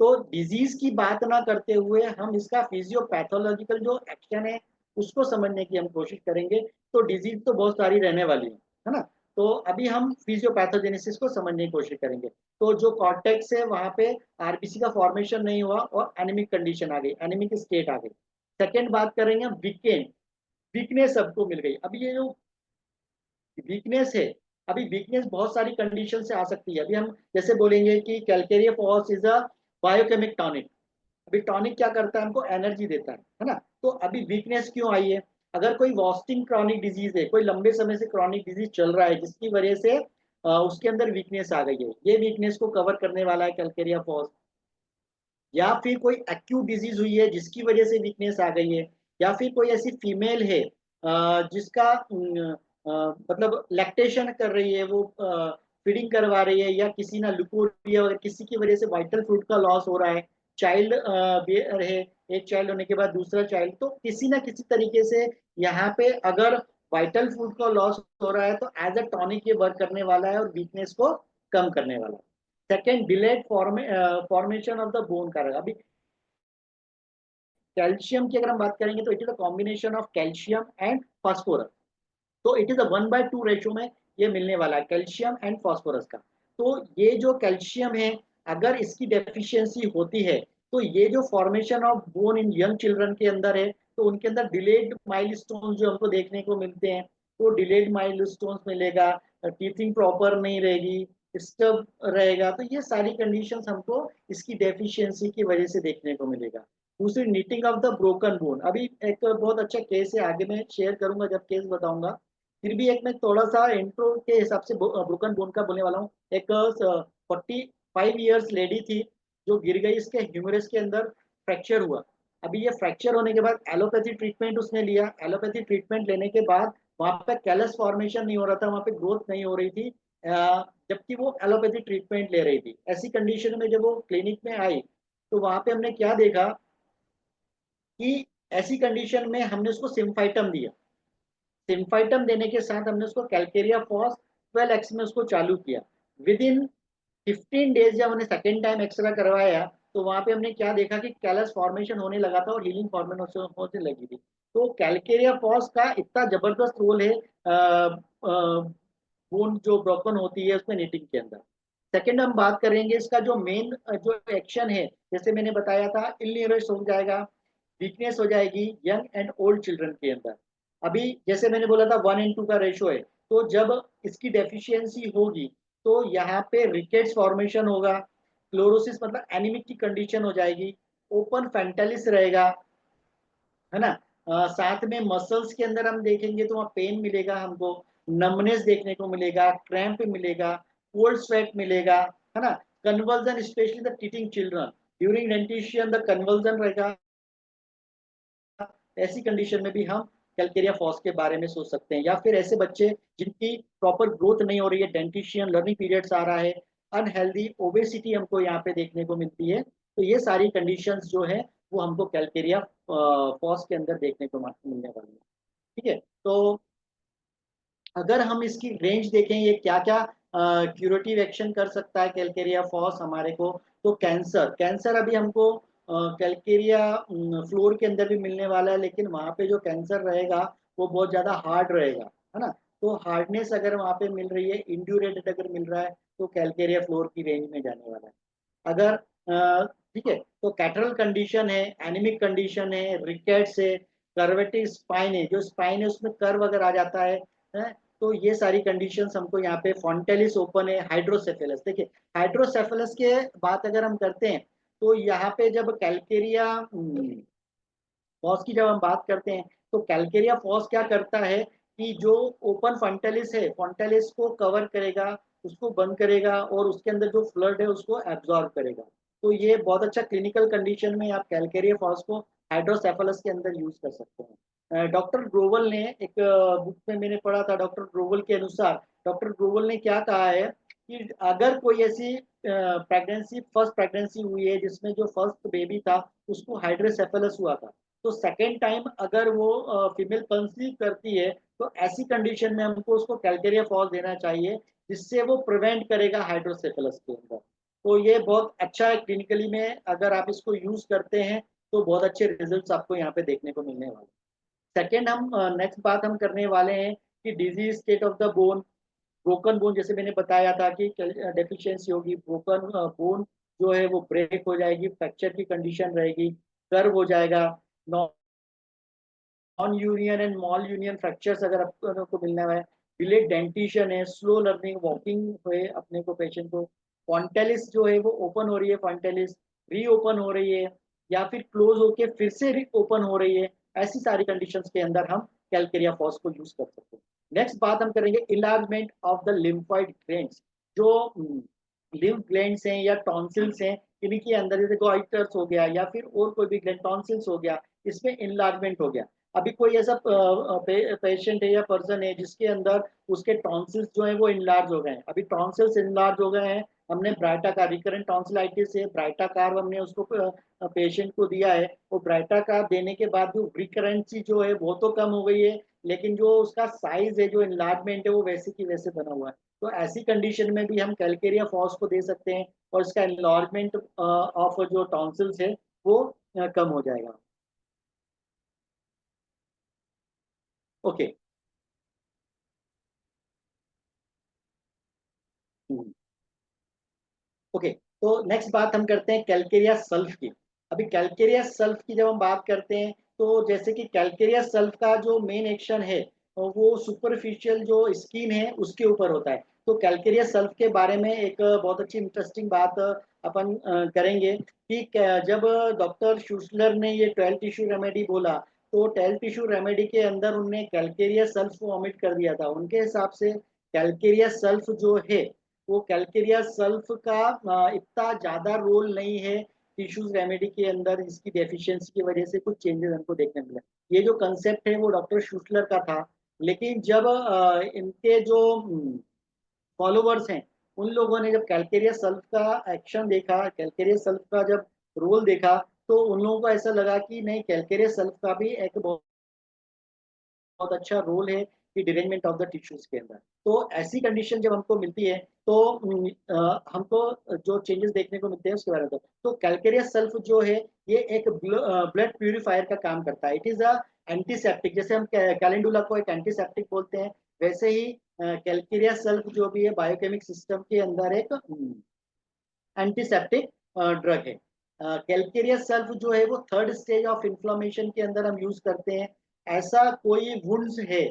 तो डिजीज की बात ना करते हुए हम इसका फिजियोपैथोलॉजिकल जो एक्शन है उसको समझने की हम कोशिश करेंगे। तो डिजीज तो बहुत सारी रहने वाली है ना। तो अभी हम फिजियोपैथोजेनेसिस को समझने की कोशिश करेंगे। तो जो कॉर्टेक्स है वहां पे आरबीसी का फॉर्मेशन नहीं हुआ और एनीमिक कंडीशन आ गई, एनीमिक स्टेट आ गई। सेकेंड बात करेंगे वीकेंड, वीकनेस सबको मिल गई। अभी ये जो वीकनेस है, अभी वीकनेस बहुत सारी कंडीशन से आ सकती है। अभी हम जैसे बोलेंगे कि calcarea phos is a biochemic tonic. अभी टॉनिक क्या करता है? हमको एनर्जी देता है ना। तो अभी वीकनेस क्यों आई है? अगर कोई वॉस्टिंग क्रॉनिक डिजीज है, कोई लंबे समय से क्रॉनिक डिजीज चल रहा है जिसकी वजह से उसके अंदर वीकनेस आ गई है, ये वीकनेस को कवर करने वाला है कैलकेरिया फॉस। या फिर कोई एक्यूट डिजीज हुई है जिसकी वजह से वीकनेस आ गई है, या फिर कोई ऐसी फीमेल है जिसका मतलब लैक्टेशन कर रही है, वो फीडिंग करवा रही है, या किसी ना लुकोरिया वगैरह किसी की वजह से वाइटल फ्लूइड का लॉस हो रहा है, चाइल्ड है, एक चाइल्ड होने के बाद दूसरा चाइल्ड, तो किसी ना किसी तरीके से यहाँ पे अगर वाइटल फ्लूइड का लॉस हो रहा है तो एज अ टॉनिक ये वर्क करने वाला है और वीकनेस को कम करने वाला है। Second, delayed formation of the bone करेगा। अभी कैल्शियम की अगर हम बात करेंगे तो it is a combination of calcium and phosphorus. तो इट इज अ 1:2 रेशो में ये मिलने वाला है कैल्शियम एंड फास्फोरस का। तो ये जो कैल्शियम है, अगर इसकी डेफिशिएंसी होती है तो ये जो formation of bone in young children के अंदर है, तो उनके अंदर डिलेड माइलस्टोन्स जो हमको देखने को मिलते हैं, वो डिलेड माइलस्टोन्स मिलेगा, टीथिंग प्रॉपर नहीं रहेगी, डिस्टर्ब रहेगा। तो ये सारी कंडीशंस हमको इसकी डेफिशिएंसी की वजह से देखने को मिलेगा। दूसरी, knitting of the broken bone. अभी एक बहुत अच्छा केस है, आगे मैं शेयर करूंगा जब केस बताऊंगा। फिर भी एक मैं थोड़ा सा इंट्रो के हिसाब से ब्रोकन बोन का बोलने वाला हूँ। एक 45 ईयर्स लेडी थी जो गिर गई, इसके ह्यूमरस के अंदर फ्रैक्चर हुआ। अभी ये फ्रैक्चर होने के बाद एलोपैथी ट्रीटमेंट उसने लिया। एलोपैथी ट्रीटमेंट लेने के बाद वहां पे कैलस फॉर्मेशन नहीं हो रहा था, वहां पे ग्रोथ नहीं हो रही थी, जबकि वो एलोपैथी ट्रीटमेंट ले रही थी। ऐसी कंडीशन में जब वो क्लिनिक में आई तो वहां पे हमने क्या देखा कि ऐसी कंडीशन में हमने उसको सिम्फाइटम दिया। सिम्फाइटम देने के साथ हमने उसको कैलकेरिया फॉस 12x में उसको चालू किया। विद इन 15 डेज जब हमने सेकेंड टाइम एक्सरे करवाया तो वहां पे हमने क्या देखा कि कैलस फॉर्मेशन होने लगा था और हीलिंग फॉर्मेशन होने लगी थी। तो कैलकेरिया फॉस का इतना जबरदस्त रोल है बोन जो ब्रोकन होती है उसमें नीटिंग के अंदर। सेकंड हम बात करेंगे इसका जो मेन जो एक्शन है, जैसे मैंने बताया था इलनेस हो जाएगा, वीकनेस हो जाएगी यंग एंड ओल्ड चिल्ड्रन के अंदर। अभी जैसे मैंने बोला था 1:2 का रेशो है, तो जब इसकी डेफिशिएंसी होगी तो यहाँ पे रिकेट्स फॉर्मेशन होगा, क्लोरोसिस मतलब एनीमिक की कंडीशन हो जाएगी, ओपन फैंटालिस रहेगा, है ना। साथ में मसल्स के अंदर हम देखेंगे तो वहाँ पेन मिलेगा हमको, नमनेस देखने को मिलेगा, क्रैम्प मिलेगा, कोल्ड स्वेट मिलेगा, है ना। Convulsion specially the teething children during dentition the convulsion रहेगा। ऐसी कंडीशन में भी हम कैलकेरिया फॉस के बारे में सोच सकते हैं, या फिर ऐसे बच्चे जिनकी प्रॉपर ग्रोथ नहीं हो रही है, डेंटिशियन लर्निंग पीरियड्स आ रहा है, अनहेल्दी ओबेसिटी हमको यहाँ पे देखने को मिलती है। तो ये सारी कंडीशंस जो है वो हमको कैलकेरिया फॉस के अंदर देखने को मिलने वाली है। ठीक है, तो अगर हम इसकी रेंज देखें ये क्या क्या क्यूरेटिव एक्शन कर सकता है कैलकेरिया फॉस हमारे को, तो कैंसर कैंसर अभी हमको कैलकेरिया फ्लोर के अंदर भी मिलने वाला है, लेकिन वहाँ पे जो कैंसर रहेगा वो बहुत ज़्यादा हार्ड रहेगा, है ना। तो हार्डनेस अगर वहाँ पे मिल रही है, इंड्यूरेटेड अगर मिल रहा है, तो कैलकेरिया फ्लोर की रेंज में जाने वाला है। अगर ठीक है, तो कैटरल कंडीशन है, एनिमिक कंडीशन है, रिकेट्स है, कर्वेटिव स्पाइन है, जो स्पाइन है उसमें कर्व अगर आ जाता है, तो ये सारी कंडीशंस हमको यहाँ पे फॉन्टेलिस ओपन है, हाइड्रोसेफेलस। देखिए हाइड्रोसेफेलस के बात अगर हम करते हैं तो यहाँ पे जब कैलकेरिया फॉस की जब हम बात करते हैं तो कैलकेरिया फॉस क्या करता है कि जो ओपन फॉन्टेलिस है, फॉन्टेलिस को कवर करेगा, उसको बंद करेगा और उसके अंदर जो फ्लड है उसको एब्जॉर्ब करेगा। तो ये बहुत अच्छा क्लिनिकल कंडीशन में आप कैलकेरिया फॉस को हाइड्रोसेफेलस के अंदर यूज कर सकते हैं। डॉक्टर ग्रोवल ने एक बुक में मैंने पढ़ा था, डॉक्टर ग्रोवल के अनुसार डॉक्टर ग्रोवल ने क्या कहा है कि अगर कोई ऐसी प्रेगनेंसी फर्स्ट प्रेगनेंसी हुई है जिसमें जो फर्स्ट बेबी था उसको हाइड्रोसेफेलस हुआ था, तो सेकेंड टाइम अगर वो फीमेल कंसीव करती है तो ऐसी कंडीशन में हमको उसको कैलकेरिया फॉस देना चाहिए, जिससे वो प्रिवेंट करेगा हाइड्रोसेफेलस के अंदर। तो ये बहुत अच्छा है क्लिनिकली में, अगर आप इसको यूज करते हैं तो बहुत अच्छे रिजल्ट्स आपको यहाँ पे देखने को मिलने वाले। सेकेंड हम नेक्स्ट बात हम करने वाले हैं कि disease state of the bone, broken bone, जैसे मैंने बताया था कि डेफिशिएंसी होगी, ब्रोकन बोन जो है वो ब्रेक हो जाएगी, फ्रैक्चर की कंडीशन रहेगी, कर्व हो जाएगा, non union and mall union fractures अगर आपको मिलने है, डिलेड डेंटिशन है, स्लो लर्निंग वॉकिंग हुए अपने को पेशेंट को, फॉन्टेलिस जो है वो ओपन हो रही है, फॉन्टेलिस रीओपन हो रही है या फिर क्लोज होके फिर से रीओपन हो रही है, ऐसी सारी कंडीशंस के अंदर हम कैलकेरिया फॉस को यूज कर सकते हैं। नेक्स्ट बात हम करेंगे enlargement of the lymphoid glands, जो लिम्फ ग्लैंड्स हैं या टॉन्सिल्स हैं, इनके अंदर जैसे गोइटर्स हो गया या फिर और कोई भी ग्लैंड टॉन्सिल्स हो गया, इसमें इनलार्जमेंट हो गया। अभी कोई ऐसा पेशेंट है या पर्सन है जिसके अंदर उसके टॉन्सिल्स जो है वो इनलार्ज हो गए हैं, अभी टॉन्सिल्स इनलार्ज हो गए हैं, हमने ब्राइटाकार रिकरेंट टॉन्सिलाइटिस है, ब्राइटाकार हमने उसको पेशेंट को दिया है, वो ब्राइटाकार देने के बाद जो रिकरेंसी जो है वो तो कम हो गई है, लेकिन जो उसका साइज है, जो इनलार्जमेंट है वो वैसे की वैसे बना हुआ है। तो ऐसी कंडीशन में भी हम कैलकेरिया फॉस को दे सकते हैं और इसका इनलार्जमेंट ऑफ जो टॉन्सिल्स है वो कम हो जाएगा। ओके। ओके, तो नेक्स्ट बात हम करते हैं कैलकेरिया सल्फ की। अभी कैलकेरिया सल्फ की जब हम बात करते हैं तो जैसे कि कैलकेरिया सल्फ का जो मेन एक्शन है वो सुपरफिशियल जो स्किन है उसके ऊपर होता है। तो कैलकेरिया सल्फ के बारे में एक बहुत अच्छी इंटरेस्टिंग बात अपन करेंगे कि जब डॉक्टर शूसलर ने ये 12 टिश्यू रेमेडी बोला, तो 12 टिश्यू रेमेडी के अंदर उन्होंने कैलकेरिया सल्फ को ओमिट कर दिया था। उनके हिसाब से कैलकेरिया सल्फ जो है वो कैलकेरिया सल्फ का इतना ज्यादा रोल नहीं है टिश्यूज रेमेडी के अंदर, इसकी डेफिशिएंसी की वजह से कुछ चेंजेस हमको देखने मिले। ये जो कंसेप्ट है वो डॉक्टर शूसलर का था, लेकिन जब इनके जो फॉलोवर्स हैं उन लोगों ने जब कैलकेरिया सल्फ का एक्शन देखा, कैलकेरिया सल्फ का जब रोल देखा, तो उन लोगों को ऐसा लगा कि नहीं, कैलकेरिया सल्फ का भी एक बहुत बहुत अच्छा रोल है कि डिरेंजमेंट ऑफ द टिश्यूज के अंदर। तो ऐसी कंडीशन जब हमको मिलती है तो हमको जो चेंजेस देखने को मिलते हैं उसके बारे में तो कैलकेरिया सल्फ जो है ये एक ब्लड प्यूरिफायर का काम करता है। इट इज अ एंटीसेप्टिक, जैसे हम कैलेंडुला को एक एंटीसेप्टिक बोलते हैं, वैसे ही कैलकेरिया सल्फ जो भी है बायोकेमिक सिस्टम के अंदर एक एंटीसेप्टिक ड्रग है। कैलकेरिया सल्फ जो है वो थर्ड स्टेज ऑफ इन्फ्लामेशन के अंदर हम यूज करते हैं। ऐसा कोई वुंड्स है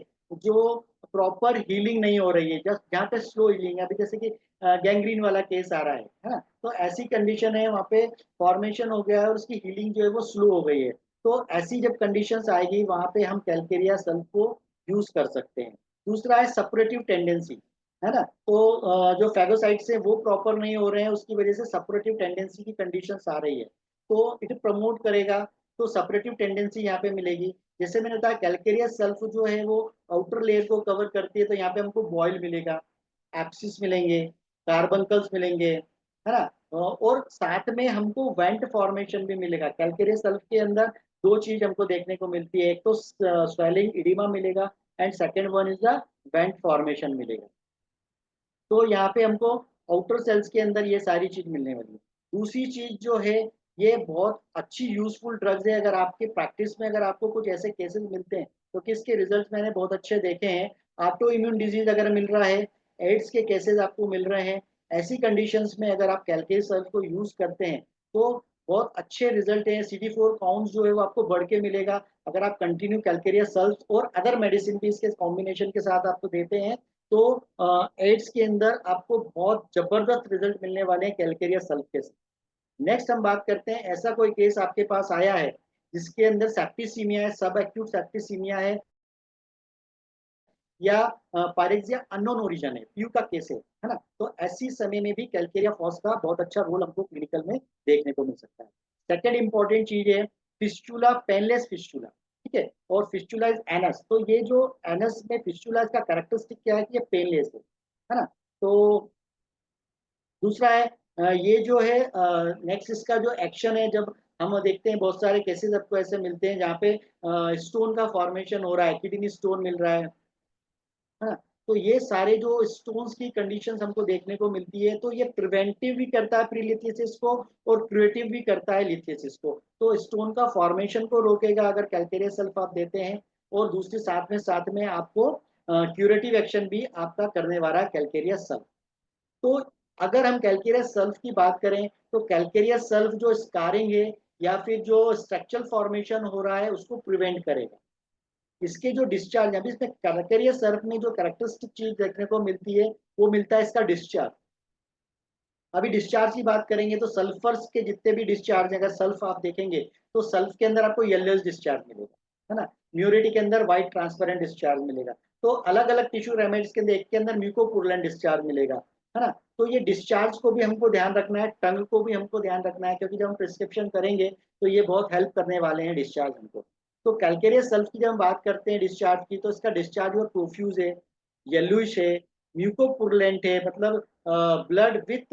जो प्रॉपर हीलिंग नहीं हो रही है, जस्ट जहाँ पे स्लो हीलिंग है, अभी जैसे कि गैंग्रीन वाला केस आ रहा है ना, तो ऐसी कंडीशन है वहाँ पे फॉर्मेशन हो गया है और उसकी हीलिंग जो है वो स्लो हो गई है। तो ऐसी जब कंडीशंस आएगी वहाँ पे हम कैलकेरिया सल्फ को यूज कर सकते हैं। दूसरा है सपरेटिव टेंडेंसी, है ना, तो जो फैगोसाइट्स हैं वो प्रॉपर नहीं हो रहे हैं, उसकी वजह से सपरेटिव टेंडेंसी की कंडीशंस आ रही है, तो इट प्रमोट करेगा, तो सपरेटिव टेंडेंसी यहाँ पे मिलेगी। जैसे मैंने बताया कैलकेरिया सल्फ जो है वो आउटर लेयर को कवर करती है, तो यहाँ पे हमको बॉयल मिलेगा, एप्सिस मिलेंगे, कार्बनकल्स मिलेंगे, है ना, और साथ में हमको वेंट फॉर्मेशन भी मिलेगा। कैलकेरिया सल्फ के अंदर दो चीज हमको देखने को मिलती है, एक तो स्वेलिंग इडिमा मिलेगा and second one is the went formation मिलेगा। तो यहाँ पे हमको आउटर सेल्स के अंदर ये सारी चीज मिलने वाली है। दूसरी चीज जो है, ये बहुत अच्छी यूजफुल ड्रग्स है। अगर आपके प्रैक्टिस में अगर आपको कुछ ऐसे केसेस मिलते हैं तो किसके रिजल्ट मैंने बहुत अच्छे देखे हैं, ऑटो इम्यून डिजीज अगर मिल रहा है, एड्स के केसेस आपको मिल रहे हैं, ऐसी कंडीशंस में अगर आप कैलकेरिया सल्फ को यूज करते हैं तो बहुत अच्छे रिजल्ट है। CD4 काउंट जो है वो आपको बढ़ के मिलेगा अगर आप कंटिन्यू कैलकेरिया सल्फ और अदर मेडिसिन भी इसके कॉम्बिनेशन के साथ आपको देते हैं, तो एड्स के अंदर आपको बहुत जबरदस्त रिजल्ट मिलने वाले हैं कैलकेरिया सल्फ के साथ। नेक्स्ट हम बात करते हैं, ऐसा कोई केस आपके पास आया है जिसके अंदर सेप्टिसीमिया है, सब एक्यूट सेप्टिसीमिया या पायरेक्सिया अननोन ओरिजिन है, पीयू का केस है ना, तो ऐसी समय में भी कैलकेरिया फॉस का बहुत अच्छा रोल हमको क्लिनिकल में देखने को मिल सकता है। सेकेंड इंपॉर्टेंट चीज है फिस्टुला, पेनलेस फिस्टुला, ठीक है, और फिस्टुला इज एनस। तो ये जो एनस में फिस्टुला का कैरेक्टरिस्टिक क्या है कि ये पेनलेस है ना। तो दूसरा है ये जो है नेक्स्ट इसका जो एक्शन है, जब हम देखते हैं बहुत सारे केसेस आपको ऐसे मिलते हैं जहाँ पे स्टोन का फॉर्मेशन हो रहा है, किडनी स्टोन मिल रहा है ना, तो ये सारे जो स्टोन्स की कंडीशंस हमको देखने को मिलती है, तो ये प्रिवेंटिव भी करता है प्रीलिथियोसिस को और क्यूरेटिव भी करता है लिथियोसिस को। तो स्टोन का फॉर्मेशन को रोकेगा अगर कैलकेरिया सल्फ आप देते हैं, और दूसरे साथ में आपको क्यूरेटिव एक्शन भी आपका करने वाला है कैलकेरिया सल्फ। तो अगर हम कैलकेरिया सल्फ की बात करें तो कैलकेरिया सल्फ जो स्कारिंग है या फिर जो स्ट्रक्चरल फॉर्मेशन हो रहा है उसको प्रिवेंट करेगा। इसके जो डिस्चार्ज, अभी इसमें कैलकेरिया सल्फ में जो कैरेक्टरिस्टिक चीज देखने को मिलती है वो मिलता है इसका डिस्चार्ज। अभी डिस्चार्ज की बात करेंगे तो सल्फर्स के जितने भी डिस्चार्ज है, अगर सल्फ आप देखेंगे तो सल्फ के अंदर आपको येलोइश डिस्चार्ज मिलेगा, है ना, म्यूरेटी के अंदर व्हाइट ट्रांसपेरेंट डिस्चार्ज मिलेगा। तो अलग अलग टिश्यू रेमेडिस के अंदर एक के अंदर म्यूकोपुरलेंट डिस्चार्ज मिलेगा, है ना। तो ये डिस्चार्ज को भी हमको ध्यान रखना है, टंग को भी हमको ध्यान रखना है, क्योंकि जब हम प्रिस्क्रिप्शन करेंगे तो ये बहुत हेल्प करने वाले हैं डिस्चार्ज हमको। तो कैलकेरिया सल्फ की जब हम बात करते हैं डिस्चार्ज की, तो इसका डिस्चार्ज और प्रोफ्यूज है, येलोइश है, म्यूकोपुरलेंट है, मतलब ब्लड विथ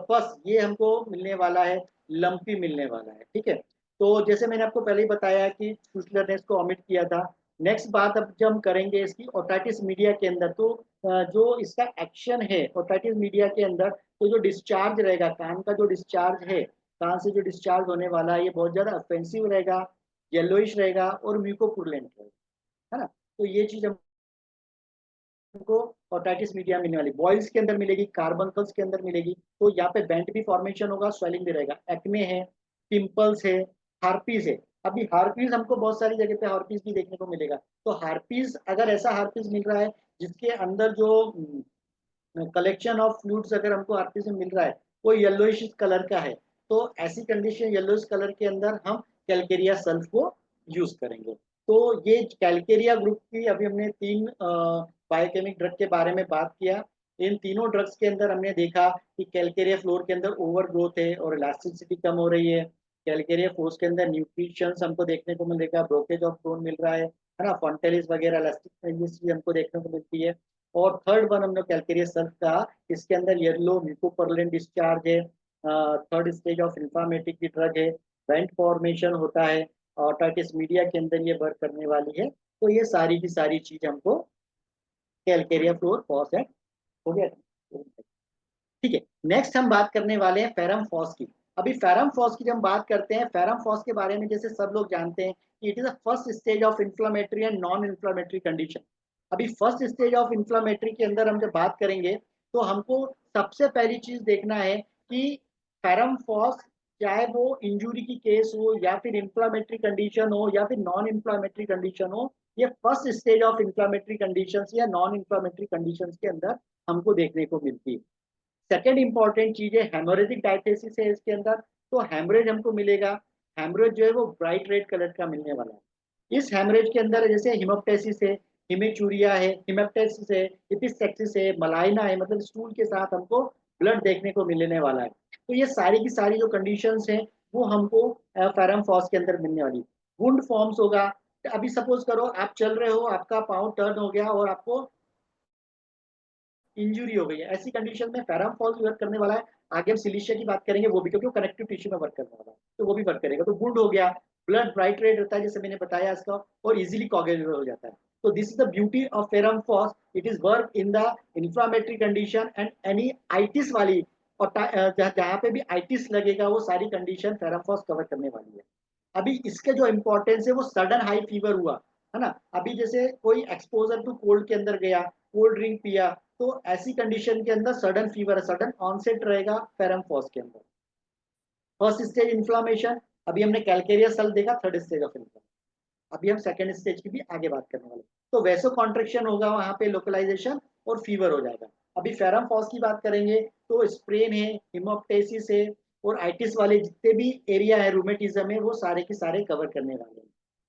पस ये हमको मिलने वाला है, लंपी मिलने वाला है, ठीक है। तो जैसे मैंने आपको पहले ही बताया कि शुक्लर ने इसको ऑमिट किया था। नेक्स्ट बात अब जब हम करेंगे इसकी ओटाइटिस मीडिया के अंदर, तो जो इसका एक्शन है ओटाइटिस मीडिया के अंदर, तो जो डिस्चार्ज रहेगा, कान का जो डिस्चार्ज है, कान से जो डिस्चार्ज होने वाला है, ये बहुत ज्यादा ऑफेंसिव रहेगा, येलोइश रहेगा और म्यूकोपुरलेंट रहेगा, है ना। तो ये चीज को ओटाइटिस मीडिया मिलने वाली, बॉयल्स के अंदर मिलेगी, कार्बनकल्स के अंदर मिलेगी, तो यहाँ पे बेंट भी फॉर्मेशन होगा, स्वेलिंग भी रहेगा, एक्ने है, पिंपल्स है, हार्पीज है। अभी हार्पीज हमको बहुत सारी जगह पे हार्पीज भी देखने को मिलेगा, तो हार्पीज अगर ऐसा हार्पीज मिल रहा है जिसके अंदर जो कलेक्शन ऑफ फ्लूइड्स अगर हमको हार्पीज में मिल रहा है वो येलोइश कलर का है, तो ऐसी कंडीशन येलोइश कलर के अंदर हम कैलकेरिया सल्फ को यूज करेंगे। तो ये कैलकेरिया ग्रुप की अभी हमने तीन बायोकेमिक ड्रग के बारे में बात किया। इन तीनों ड्रग्स के अंदर हमने देखा कि कैलकेरिया फ्लोर के अंदर ओवर ग्रोथ है और इलास्टिसिटी कम हो रही है, कैलकेरिया फोर्स के अंदर न्यूट्रिशन हमको देखने को मिलेगा, ब्रोकेज ऑफ बोन मिल रहा है ना, फॉन्टेलिस वगैरह इलास्टिक चीज हमको देखने को मिलती है। और थर्ड वन हमने कैलकेरिया सल्फ का, इसके अंदर येलो म्यूकोपर्लेंट डिस्चार्ज है, थर्ड स्टेज ऑफ इंफ्लामेटिक की ड्रग है, वेंट फॉर्मेशन होता है, ओटाइटिस मीडिया के अंदर ये वर्क करने वाली है। तो ये सारी की सारी चीज हमको कैलकेरिया फ्लोर फॉस एट, हो गया। ठीक है, नेक्स्ट हम बात करने वाले हैं फेरम फॉस की। अभी फेरम फॉस की जब हम बात करते हैं, फेरम फॉस के बारे में जैसे सब लोग जानते हैं कि it is a first stage of inflammatory and non inflammatory condition. अभी फर्स्ट स्टेज ऑफ इन्फ्लामेटरी के अंदर हम जब बात करेंगे तो हमको सबसे पहली चीज देखना है कि फेरम फॉस, चाहे वो इंजुरी की केस हो या फिर इन्फ्लामेटरी कंडीशन हो या फिर नॉन इन्फ्लामेटरी कंडीशन हो, ये first stage of inflammatory conditions या नॉन इन्फ्लामेटरी कंडीशंस के अंदर हमको देखने को मिलती है। सेकेंड इंपॉर्टेंट चीज है हेमोरेजिक डायथेसिस है इसके अंदर। तो हेमरेज हमको मिलेगा, हेमरेज जो है वो ब्राइट रेड कलर का मिलने वाला है। इस हेमरेज के अंदर जैसे हिमोप्टेसिस है, हिमेचूरिया है, हिमेप्टेसिस है, इपिसेक्सिस है, मलाइना है, मतलब स्टूल के साथ हमको ब्लड देखने को मिलने वाला है। तो ये सारी की सारी जो कंडीशंस हैं वो हमको फेरम फॉस के अंदर मिलने वाली। वुंड फॉर्म्स होगा, अभी सपोज करो आप चल रहे हो, आपका पाँव टर्न हो गया और आपको इंजुरी हो गई है, ऐसी कंडीशन में फेरम फॉल्स वर्क करने वाला है। आगे हम सिलिशिया की बात करेंगे, वो भी क्योंकि वो कनेक्टिव टिश्यू में वर्क करने वाला है, तो वो भी वर्क करेगा। तो वुंड हो गया, ब्लड ब्राइट रेड रहता है जैसे मैंने बताया इसका, और इजीली कोगुलेबल हो जाता है। तो this is the beauty of ferrum phos, it is work in the inflammatory condition and any itis वाली, और जहाँ पे भी आइटिस लगेगा वो सारी कंडीशन फेरम फॉस कवर करने वाली है। अभी इसके जो इंपॉर्टेंस है वो सडन हाई फीवर हुआ है ना, अभी जैसे कोई एक्सपोजर टू कोल्ड के अंदर गया, कोल्ड ड्रिंक पिया, तो ऐसी कंडीशन के अंदर सडन फीवर, सडन ऑनसेट रहेगा फेरम फॉस के अंदर। फर्स्ट स्टेज इन्फ्लामेशन, अभी हमने कैलकेरिया सेल देखा, थर्ड स्टेज ऑफ इन्फ्लामेशन। अभी हम सेकंड स्टेज की भी आगे बात करने वाले। तो वैसो कॉन्ट्रेक्शन होगा वहां पे, लोकलाइजेशन और फीवर हो जाएगा। अभी फेरम फॉस की बात करेंगे तो स्प्रेन है, हिमोप्टेसिस है, और आइटिस वाले जितने भी एरिया है रूमेटिज्म है वो सारे के सारे कवर करने वाले हैं।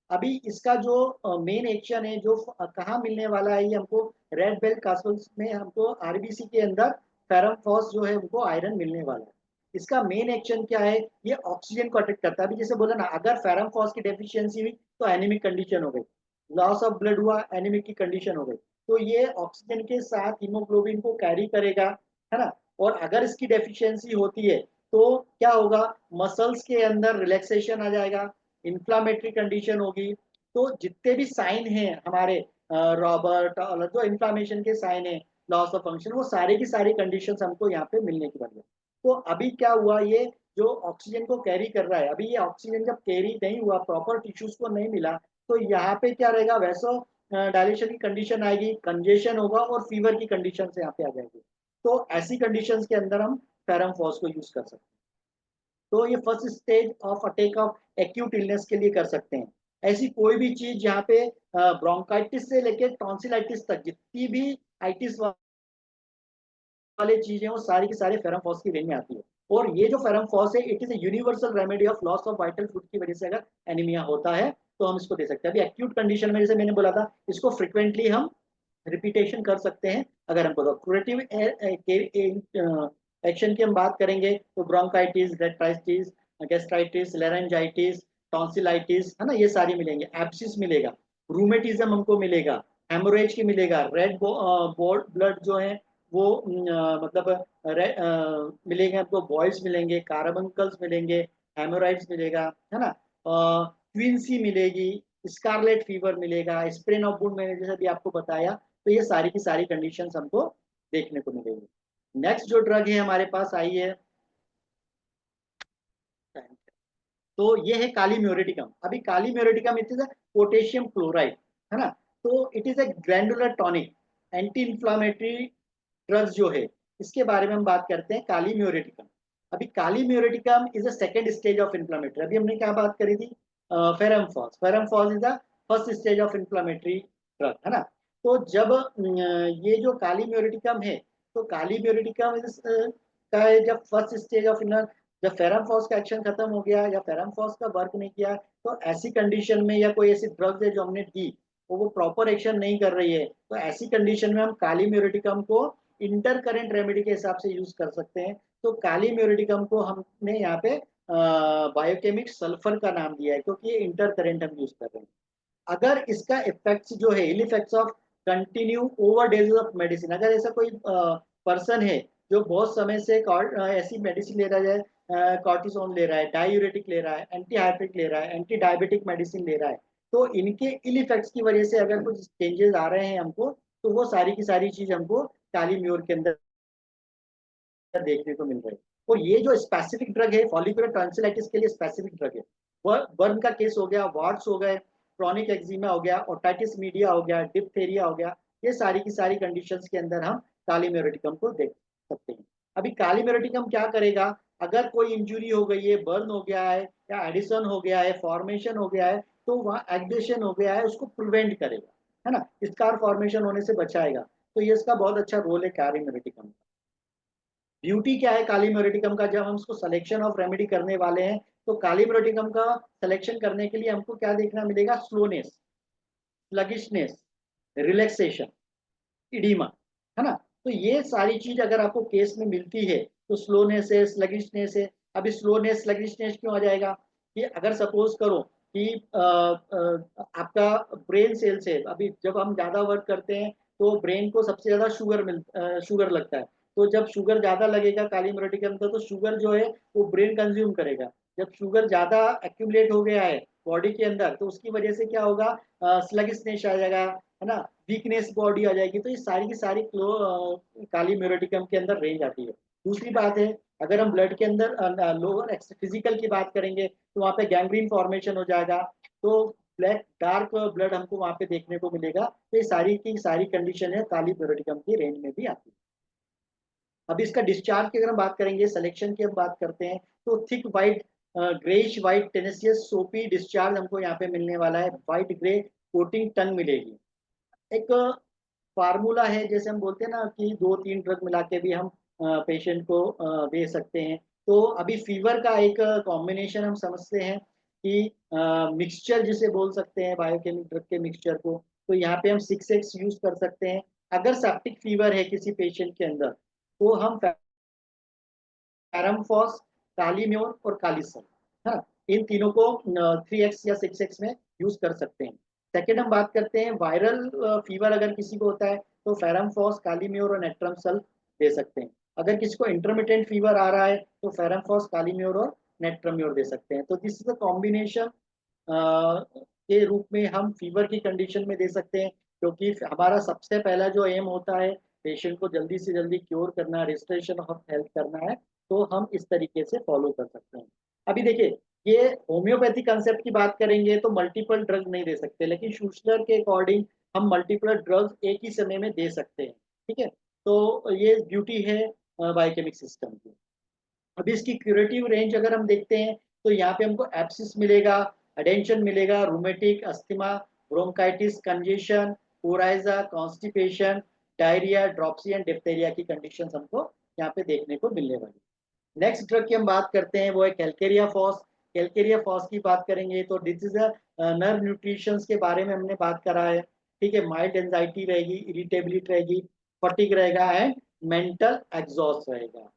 अभी इसका जो मेन एक्शन है जो कहाँ मिलने वाला है, ये हमको रेड बेल कास्टल्स में हमको आरबीसी के अंदर फेरम फॉस जो है उनको आयरन मिलने वाला है। इसका मेन एक्शन क्या है, ये ऑक्सीजन को अटैक करता है। अभी जैसे बोला ना, अगर फेरम फॉस की डेफिशिएंसी हुई तो एनीमिक कंडीशन हो गई, लॉस ऑफ ब्लड हुआ, एनीमिक की कंडीशन हो गई। तो ये ऑक्सीजन के साथ हीमोग्लोबिन को कैरी करेगा, है ना। और अगर इसकी डेफिशिएंसी होती है तो क्या होगा, मसल्स के अंदर रिलैक्सेशन आ जाएगा, इन्फ्लामेटरी कंडीशन होगी। तो जितने भी साइन हैं हमारे रॉबर्ट और जो इन्फ्लामेशन के साइन है, लॉस ऑफ फंक्शन, वो सारी की सारी कंडीशंस हमको यहाँ पे मिलने की वजह। तो अभी क्या हुआ, ये जो ऑक्सीजन को कैरी कर रहा है, अभी ये ऑक्सीजन जब कैरी नहीं हुआ, प्रॉपर टिश्यूज को नहीं मिला, तो यहाँ पे क्या रहेगा, वैसो डायलेशन की कंडीशन आएगी, कंजेशन होगा और फीवर की कंडीशन यहाँ पे आ जाएगी। तो ऐसी कंडीशंस के अंदर हम फेरम फॉस को यूज कर सकते हैं। तो ये first stage of attack of acute illness के लिए कर सकते हैं। ऐसी कोई भी चीज यहाँ पे ब्रोंकाइटिस से लेके टॉन्सिलाइटिस तक जितनी भी आइटिस वाले चीजें वो सारी की सारे फेरम फॉस की रेंज में आती है। और ये जो फेरम फॉस है, it is a universal remedy of loss of vital fluid की वजह से अगर एनीमिया होता है तो हम इसको दे सकते हैं। अभी एक्यूट कंडीशन में जैसे मैंने बोला था, इसको फ्रिक्वेंटली हम रिपीटेशन कर सकते हैं अगर हमको। तो क्यूरेटिव एक्शन की हम बात करेंगे तो ब्रोंकाइटिस, रेट्राइटिस, गैस्ट्राइटिस, लेरेंजाइटिस, टॉन्सिलाइटिस, है ना, ये सारी मिलेंगे। एब्सिस मिलेगा, रूमेटिज्म हमको मिलेगा, हेमोरेज की मिलेगा, रेड ब्लड जो है वो मतलब मिलेंगे हमको, बॉयल्स मिलेंगे, कार्बंकल्स मिलेंगे, हेमोराइड्स मिलेगा, है ना, क्विंसी मिलेगी, स्कारलेट फीवर मिलेगा, स्प्रेन ऑफ वुंड मैंने जैसे भी आपको बताया। तो ये सारी की सारी कंडीशंस हमको देखने को मिलेंगी। नेक्स्ट जो ड्रग है हमारे पास आई है, तो ये है काली म्यूरेटिकम। अभी kali muriaticum it is a potassium chloride, है ना। तो it is a glandular tonic, anti inflammatory drugs जो है, इसके बारे में हम बात करते हैं, काली म्यूरेटिकम। अभी kali muriaticum is a second stage of inflammatory. अभी हमने क्या बात करी थी, ferrum phos, ferrum phos is the first stage of inflammatory drug, है ना। तो जब ये जो काली म्यूरेटिकम है, तो काली म्यूरेटिकम का जब फर्स्ट स्टेज ऑफ, जब फेरम फॉस का एक्शन खत्म हो गया या फेरम फॉस का वर्क नहीं किया, तो ऐसी कंडीशन में, या कोई ऐसी ड्रग्स है जो हमने दी तो वो प्रॉपर एक्शन नहीं कर रही है, तो ऐसी कंडीशन में हम काली म्यूरेटिकम को इंटर करेंट रेमेडी के हिसाब से यूज कर सकते हैं। तो काली म्यूरेटिकम को हमने यहाँ पे बायोकेमिक सल्फर का नाम दिया है, क्योंकि ये इंटर करेंट हम यूज कर रहे हैं। अगर इसका इफेक्ट्स जो है, ill effects of continue over days of medicine, अगर ऐसा कोई पर्सन है जो बहुत समय से ऐसी मेडिसिन ले रहा है, कॉर्टिसोन ले रहा है, डायूरेटिक ले रहा है, एंटी हाइपरिक ले रहा है, एंटी डायबिटिक मेडिसिन ले रहा है, तो इनके इल इफेक्ट्स की वजह से अगर कुछ चेंजेस आ रहे हैं हमको, तो वो सारी की सारी चीज हमको काली म्योर के अंदर देखने को मिल रही है। और ये जो स्पेसिफिक ड्रग है फॉलिकुलर टॉन्सिलाइटिस के लिए स्पेसिफिक ड्रग है। बर्न का केस हो गया, वार्ड्स हो गए, क्रॉनिक एक्जिमा हो गया, ओटाइटिस मीडिया हो गया, डिप्थेरिया हो गया, ये सारी की सारी कंडीशंस के अंदर हम काली म्यूरेटिकम को देख सकते हैं। अभी काली म्यूरेटिकम क्या करेगा, अगर कोई इंजुरी हो गई है, बर्न हो गया है या एडिशन हो गया है, फॉर्मेशन हो गया है, तो वहाँ एग्रेशन हो गया है उसको प्रिवेंट करेगा, है ना, स्कार फॉर्मेशन होने से बचाएगा। तो ये इसका बहुत अच्छा रोल है काली म्यूरेटिकम का। ब्यूटी क्या है काली म्यूरेटिकम का, जब हम उसको सिलेक्शन ऑफ रेमेडी करने वाले हैं तो काली म्यूरेटिकम का सिलेक्शन करने के लिए हमको क्या देखना मिलेगा, स्लोनेस, स्लगिशनेस, रिलैक्सेशन, इडीमा, है ना। तो ये सारी चीज अगर आपको केस में मिलती है तो स्लोनेस है, स्लगिशनेस है। अभी स्लोनेस स्लगिशनेस क्यों आ जाएगा, कि अगर सपोज करो कि आपका ब्रेन सेल्स है, अभी जब हम ज्यादा वर्क करते हैं तो ब्रेन को सबसे ज्यादा शुगर लगता है। तो जब शुगर ज्यादा लगेगा काली मिर्च के अंदर, तो शुगर जो है वो ब्रेन कंज्यूम करेगा। जब शुगर ज्यादा एक्यूमुलेट हो गया है बॉडी के अंदर, तो उसकी वजह से क्या होगा, स्लगिशनेस आ जाएगा, है ना, वीकनेस बॉडी आ जाएगी। तो ये सारी की सारी काली म्यूरेटिकम के अंदर रेंज आती है। दूसरी बात है, अगर हम ब्लड के अंदर लोअर फिजिकल की बात करेंगे तो वहाँ पे गैंग्रीन फॉर्मेशन हो जाएगा, तो ब्लैक डार्क ब्लड हमको वहाँ पे देखने को मिलेगा। तो ये सारी की सारी कंडीशन है काली म्यूरेटिकम की रेंज में भी आती है। अब इसका डिस्चार्ज की अगर हम बात करेंगे, सिलेक्शन की हम बात करते हैं, तो थिक वाइट ग्रेइश वाइट टेनेसियस सोपी डिस्चार्ज हमको यहाँ पे मिलने वाला है। वाइट ग्रे कोटिंग टंग मिलेगी। एक फार्मूला है, जैसे हम बोलते हैं ना कि दो तीन ड्रग मिला के भी हम पेशेंट को दे सकते हैं। तो अभी फीवर का एक कॉम्बिनेशन हम समझते हैं कि मिक्सचर जिसे बोल सकते हैं, बायोकेमिक ड्रग के मिक्सचर को। तो यहाँ पे हम 6x यूज कर सकते हैं। अगर सेप्टिक फीवर है किसी पेशेंट के अंदर, तो हम पैरामफॉस, कालीम्योर और कालीसम, हाँ, इन तीनों को 3x या 6x में यूज कर सकते हैं। सेकेंड हम बात करते हैं वायरल फीवर अगर किसी को होता है, तो फेरमफॉस, कालीम्योर और नेट्रमसल दे सकते हैं। अगर किसी को इंटरमिटेंट फीवर आ रहा है तो फेरमफॉस, कालीम्योर और नेट्रम्योर दे सकते हैं। तो दिस इज अ कॉम्बिनेशन के रूप में हम फीवर की कंडीशन में दे सकते हैं, क्योंकि हमारा सबसे पहला जो एम होता है पेशेंट को जल्दी से जल्दी क्योर करना, रिस्टोरेशन ऑफ हेल्थ करना है। तो हम इस तरीके से फॉलो कर सकते हैं। अभी देखिए, ये होम्योपैथी कंसेप्ट की बात करेंगे तो मल्टीपल ड्रग नहीं दे सकते, लेकिन शूस्टर के अकॉर्डिंग हम मल्टीपल ड्रग्स एक ही समय में दे सकते हैं। ठीक है, तो ये ब्यूटी है बायोकेमिक सिस्टम की। अभी इसकी क्यूरेटिव रेंज अगर हम देखते हैं तो यहाँ पे हमको एब्सिस मिलेगा, एडेंशन मिलेगा, rheumatic, asthma, bronchitis, congestion, coryza, constipation, diarrhoea, dropsy and diphtheria की कंडीशन हमको यहाँ पे देखने को मिलने वाली। नेक्स्ट ड्रग की हम बात करते हैं, वो है कैलकेरिया फॉस। कैलकेरिया फॉस की बात करेंगे तो दिस इज नर्व न्यूट्रिशन के बारे में हमने बात करा है। ठीक है, माइल्ड एंजाइटी रहेगी, इरिटेबिलिटी रहेगी, फटिक रहेगा एंड मेंटल एग्जॉस्ट रहेगा।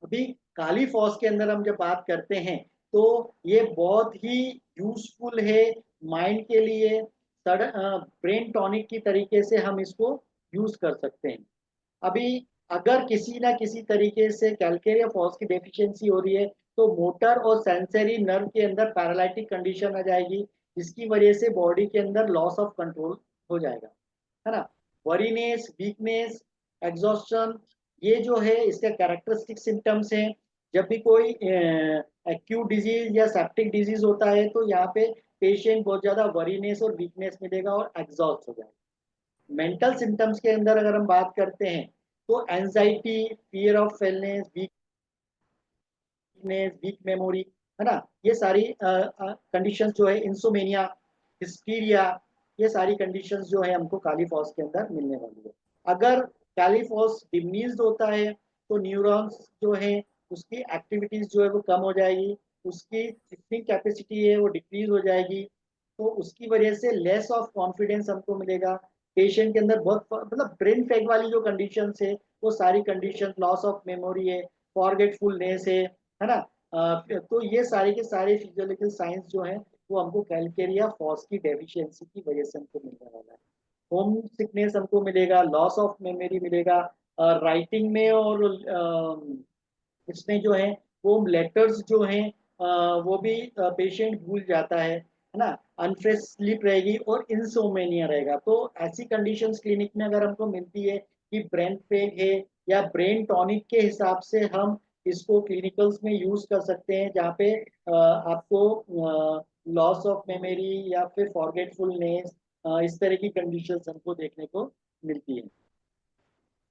अभी काली फॉस के अंदर हम जब बात करते हैं तो ये बहुत ही यूजफुल है माइंड के लिए। ब्रेन टॉनिक की तरीके से हम इसको यूज कर सकते हैं। अभी अगर किसी ना किसी तरीके से कैलकेरिया फॉस की डेफिशिएंसी हो रही है तो मोटर और सेंसरी नर्व के अंदर पैरालिटिक कंडीशन आ जाएगी, जिसकी वजह से बॉडी के अंदर लॉस ऑफ कंट्रोल हो जाएगा, है ना। वरीनेस, वीकनेस, एग्जॉस्शन, ये जो है इसका कैरेक्टरिस्टिक सिम्टम्स हैं। जब भी कोई एक्यूट डिजीज या सेप्टिक डिजीज होता है तो यहाँ पे पेशेंट बहुत ज्यादा वरीनेस और वीकनेस मिलेगा और एग्जॉस्ट हो जाएगा। मेंटल सिम्टम्स के अंदर अगर हम बात करते हैं तो anxiety, fear of failness, weakness, weak memory, है ना, ये सारी कंडीशंस जो है, इंसोमेनिया, हिस्टीरिया, ये सारी कंडीशंस जो है हमको कालीफॉस के अंदर मिलने वाली है। अगर कालीफॉस डिमीज्ड होता है तो न्यूरॉन्स जो है उसकी एक्टिविटीज जो है वो कम हो जाएगी, उसकी थिंकिंग कैपेसिटी है वो डिक्रीज हो जाएगी। तो उसकी वजह से लेस ऑफ कॉन्फिडेंस हमको मिलेगा। पेशेंट के अंदर बहुत मतलब ब्रेन फैग वाली जो कंडीशन है वो सारी कंडीशन, लॉस ऑफ मेमोरी है, फॉरगेटफुलनेस है ना। तो ये सारे के सारे फिजियोलॉजिकल साइंस जो है वो हमको कैलकेरिया फॉस की डेफिशिएंसी की वजह से हमको मिलने वाला है। होम सिकनेस हमको मिलेगा, लॉस ऑफ मेमोरी मिलेगा, राइटिंग में और इसमें जो है वो लेटर्स जो हैं वो भी पेशेंट भूल जाता है। है ना, अनफ्रेश स्लीप रहेगी और इंसोमेनिया रहेगा। तो ऐसी कंडीशंस क्लिनिक में अगर हमको मिलती है कि ब्रेन फेग है या ब्रेन टॉनिक के हिसाब से हम इसको क्लिनिकल्स में यूज कर सकते हैं, जहाँ पे आपको लॉस ऑफ मेमोरी या फिर फॉरगेटफुलनेस, इस तरह की कंडीशंस हमको देखने को मिलती है।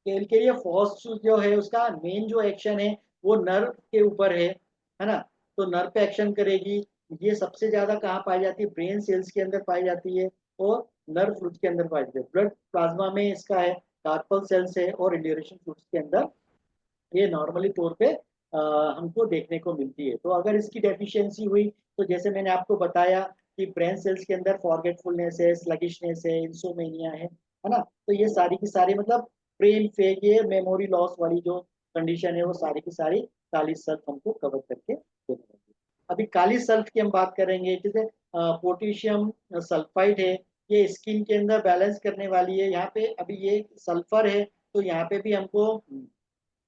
के लिए फर्स्ट जो है उसका मेन जो एक्शन है वो नर्व के ऊपर है ना। तो नर्व पे एक्शन करेगी। ये सबसे ज्यादा कहाँ पाई जाती है, ब्रेन सेल्स के अंदर पाई जाती है और नर्व फ्लूइड के अंदर पाई जाती है। ब्लड प्लाज्मा में इसका है, कार्पल सेल्स है और इंड्यूरेशन फ्लूइड्स के अंदर ये नॉर्मली तौर पे हमको देखने को मिलती है। तो अगर इसकी डेफिशिएंसी हुई तो जैसे मैंने आपको बताया कि ब्रेन सेल्स के अंदर फॉरगेटफुलनेस है, स्लगिशनेस है, इंसोमेनिया है ना। तो ये सारी की सारी मतलब ब्रेन फेग, ये मेमोरी लॉस वाली जो कंडीशन है वो सारी की सारी काली सल्फ हमको कवर करके देने वाली है। अभी काली सल्फ की हम बात करेंगे, जैसे पोटेशियम सल्फाइड है, ये स्किन के अंदर बैलेंस करने वाली है। यहाँ पे अभी ये सल्फर है, तो यहाँ पे भी हमको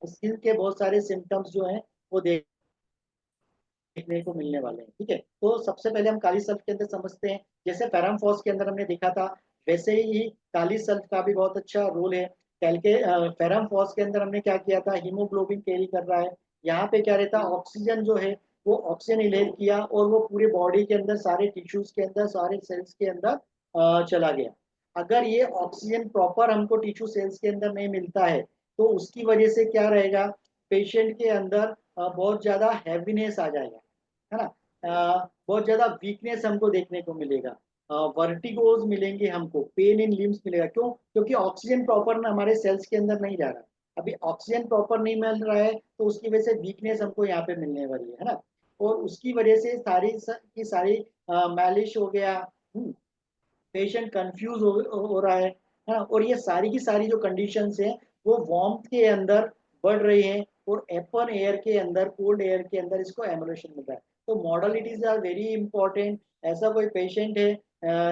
स्किन के बहुत सारे सिम्टम्स जो हैं वो देखने को मिलने वाले हैं। ठीक है, तो सबसे पहले हम काली सल्फ के अंदर समझते हैं। जैसे पैरामफॉस के अंदर हमने देखा था, वैसे ही काली सल्फ का भी बहुत अच्छा रोल है। कैलके पैरामफॉस के अंदर हमने क्या किया था, हीमोग्लोबिन कैरी कर रहा है। यहाँ पे क्या रहता है, ऑक्सीजन जो है वो ऑक्सीजन इनहेल किया और वो पूरे बॉडी के अंदर, सारे टिश्यूज के अंदर, सारे सेल्स के अंदर चला गया। अगर ये ऑक्सीजन प्रॉपर हमको टिश्यू सेल्स के अंदर नहीं मिलता है तो उसकी वजह से क्या रहेगा, पेशेंट के अंदर बहुत ज्यादा हैवीनेस आ जाएगा, है ना। बहुत ज्यादा वीकनेस हमको देखने को मिलेगा, वर्टिगोज मिलेंगे हमको, पेन इन लिम्स मिलेगा। क्यों? क्योंकि ऑक्सीजन प्रॉपर हमारे सेल्स के अंदर नहीं जा रहा। अभी ऑक्सीजन प्रॉपर नहीं मिल रहा है तो उसकी वजह से वीकनेस हमको यहाँ पे मिलने वाली है ना। और उसकी वजह से की सारी मैलिश हो गया, पेशेंट कंफ्यूज हो रहा है ना। और ये सारी की सारी जो कंडीशंस हैं वो वार्मथ के अंदर बढ़ रही हैं और ओपन एयर के अंदर, कोल्ड एयर के अंदर इसको एमुलेशन मिल रहा है। तो मॉडलिटीज आर वेरी इंपॉर्टेंट। ऐसा कोई पेशेंट है,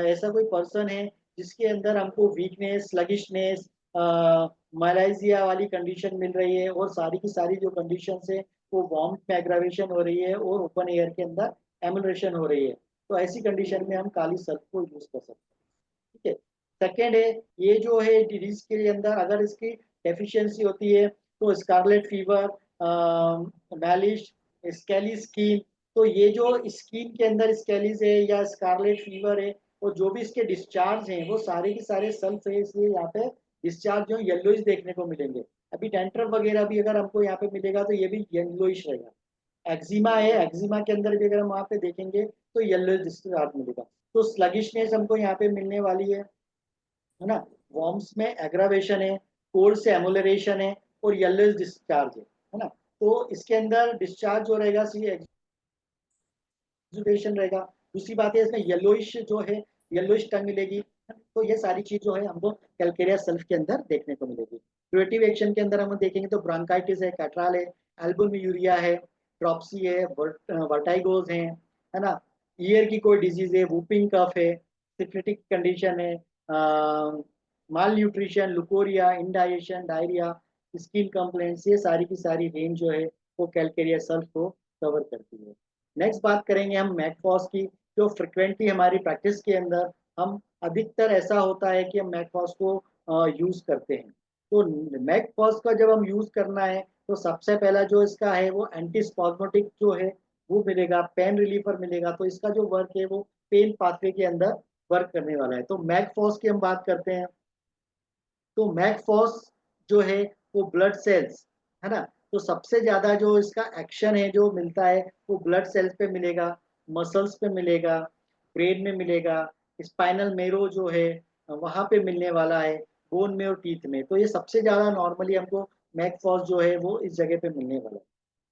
ऐसा कोई पर्सन है जिसके अंदर हमको वीकनेस, स्लगिशनेस, मलेरिया वाली कंडीशन मिल रही है और सारी की सारी जो कंडीशंस है वो वार्मथ में एग्रावेशन हो रही है और ओपन एयर के अंदर एमुलेशन हो रही है, तो ऐसी कंडीशन में हम काली सल्फ को यूज कर सकते हैं। ठीक है। सेकेंड है, ये जो है डिजीज के अंदर अगर इसकी डेफिशिएंसी होती है तो स्कारलेट फीवर, मैलिश, स्केली स्किन। तो ये जो स्किन के अंदर स्केलीज है या स्कारलेट फीवर है, और जो भी इसके डिस्चार्ज हैं वो सारे के सारे सल्फ है, इसलिए यहाँ पे डिस्चार्ज जो येलोइश देखने को मिलेंगे। अभी डेंट्रफ वगैरह भी अगर हमको यहाँ पे मिलेगा तो ये भी येलोइश रहेगा। एक्जिमा है, एक्जिमा के अंदर भी अगर हम वहाँ पे देखेंगे तो येलो डिस्चार्ज मिलेगा। तो स्लगिशनेस हमको यहाँ पे मिलने वाली है ना। वॉर्म्स में एग्रावेशन है, कोल्ड से एमुलरेशन है और येलो डिस्चार्ज है ना। तो इसके अंदर डिस्चार्ज जो रहेगा सी एक्जुबेशन रहेगा। दूसरी बात है इसमें येलोइश जो है, येलोइश टंग मिलेगी। तो ये सारी चीज जो है हमको कैलकेरिया सेल्फ के अंदर देखने को मिलेगी। क्यूरेटिव एक्शन के अंदर हम देखेंगे तो ब्रांकाइटिस है, कैट्राल है, एल्बुमियूरिया है, ड्रॉप्सी है, वर्टाइगोज है ना। ईयर की कोई डिजीज है, वूपिंग कफ है, सिफिलिटिक कंडीशन है, malnutrition, leucorrhoea, indigestion, diarrhoea, skin complaints, ये सारी की सारी रेंज जो है वो कैलकेरिया सेल्फ को कवर करती है। नेक्स्ट बात करेंगे हम मैकफॉस की, जो फ्रिक्वेंटली हमारी प्रैक्टिस के अंदर हम अधिकतर ऐसा होता है कि हम मैकफॉस को यूज करते हैं। तो मैकफॉस का जब हम यूज करना है तो सबसे पहला जो इसका है वो एंटीस्पाज्मोटिक जो है वो मिलेगा, पेन रिलीफर मिलेगा। तो इसका जो वर्क है वो पेन पाथवे के अंदर वर्क करने वाला है। तो मैकफॉस की हम बात करते हैं तो मैकफॉस जो है वो ब्लड सेल्स, है ना। तो सबसे ज्यादा जो इसका एक्शन है जो मिलता है वो ब्लड सेल्स पे मिलेगा, मसल्स पे मिलेगा, ब्रेन में मिलेगा, स्पाइनल मेरो जो है वहां पे मिलने वाला है, बोन में और टीथ में। तो ये सबसे ज्यादा नॉर्मली हमको मैकफॉस जो है वो इस जगह पे मिलने वाला है।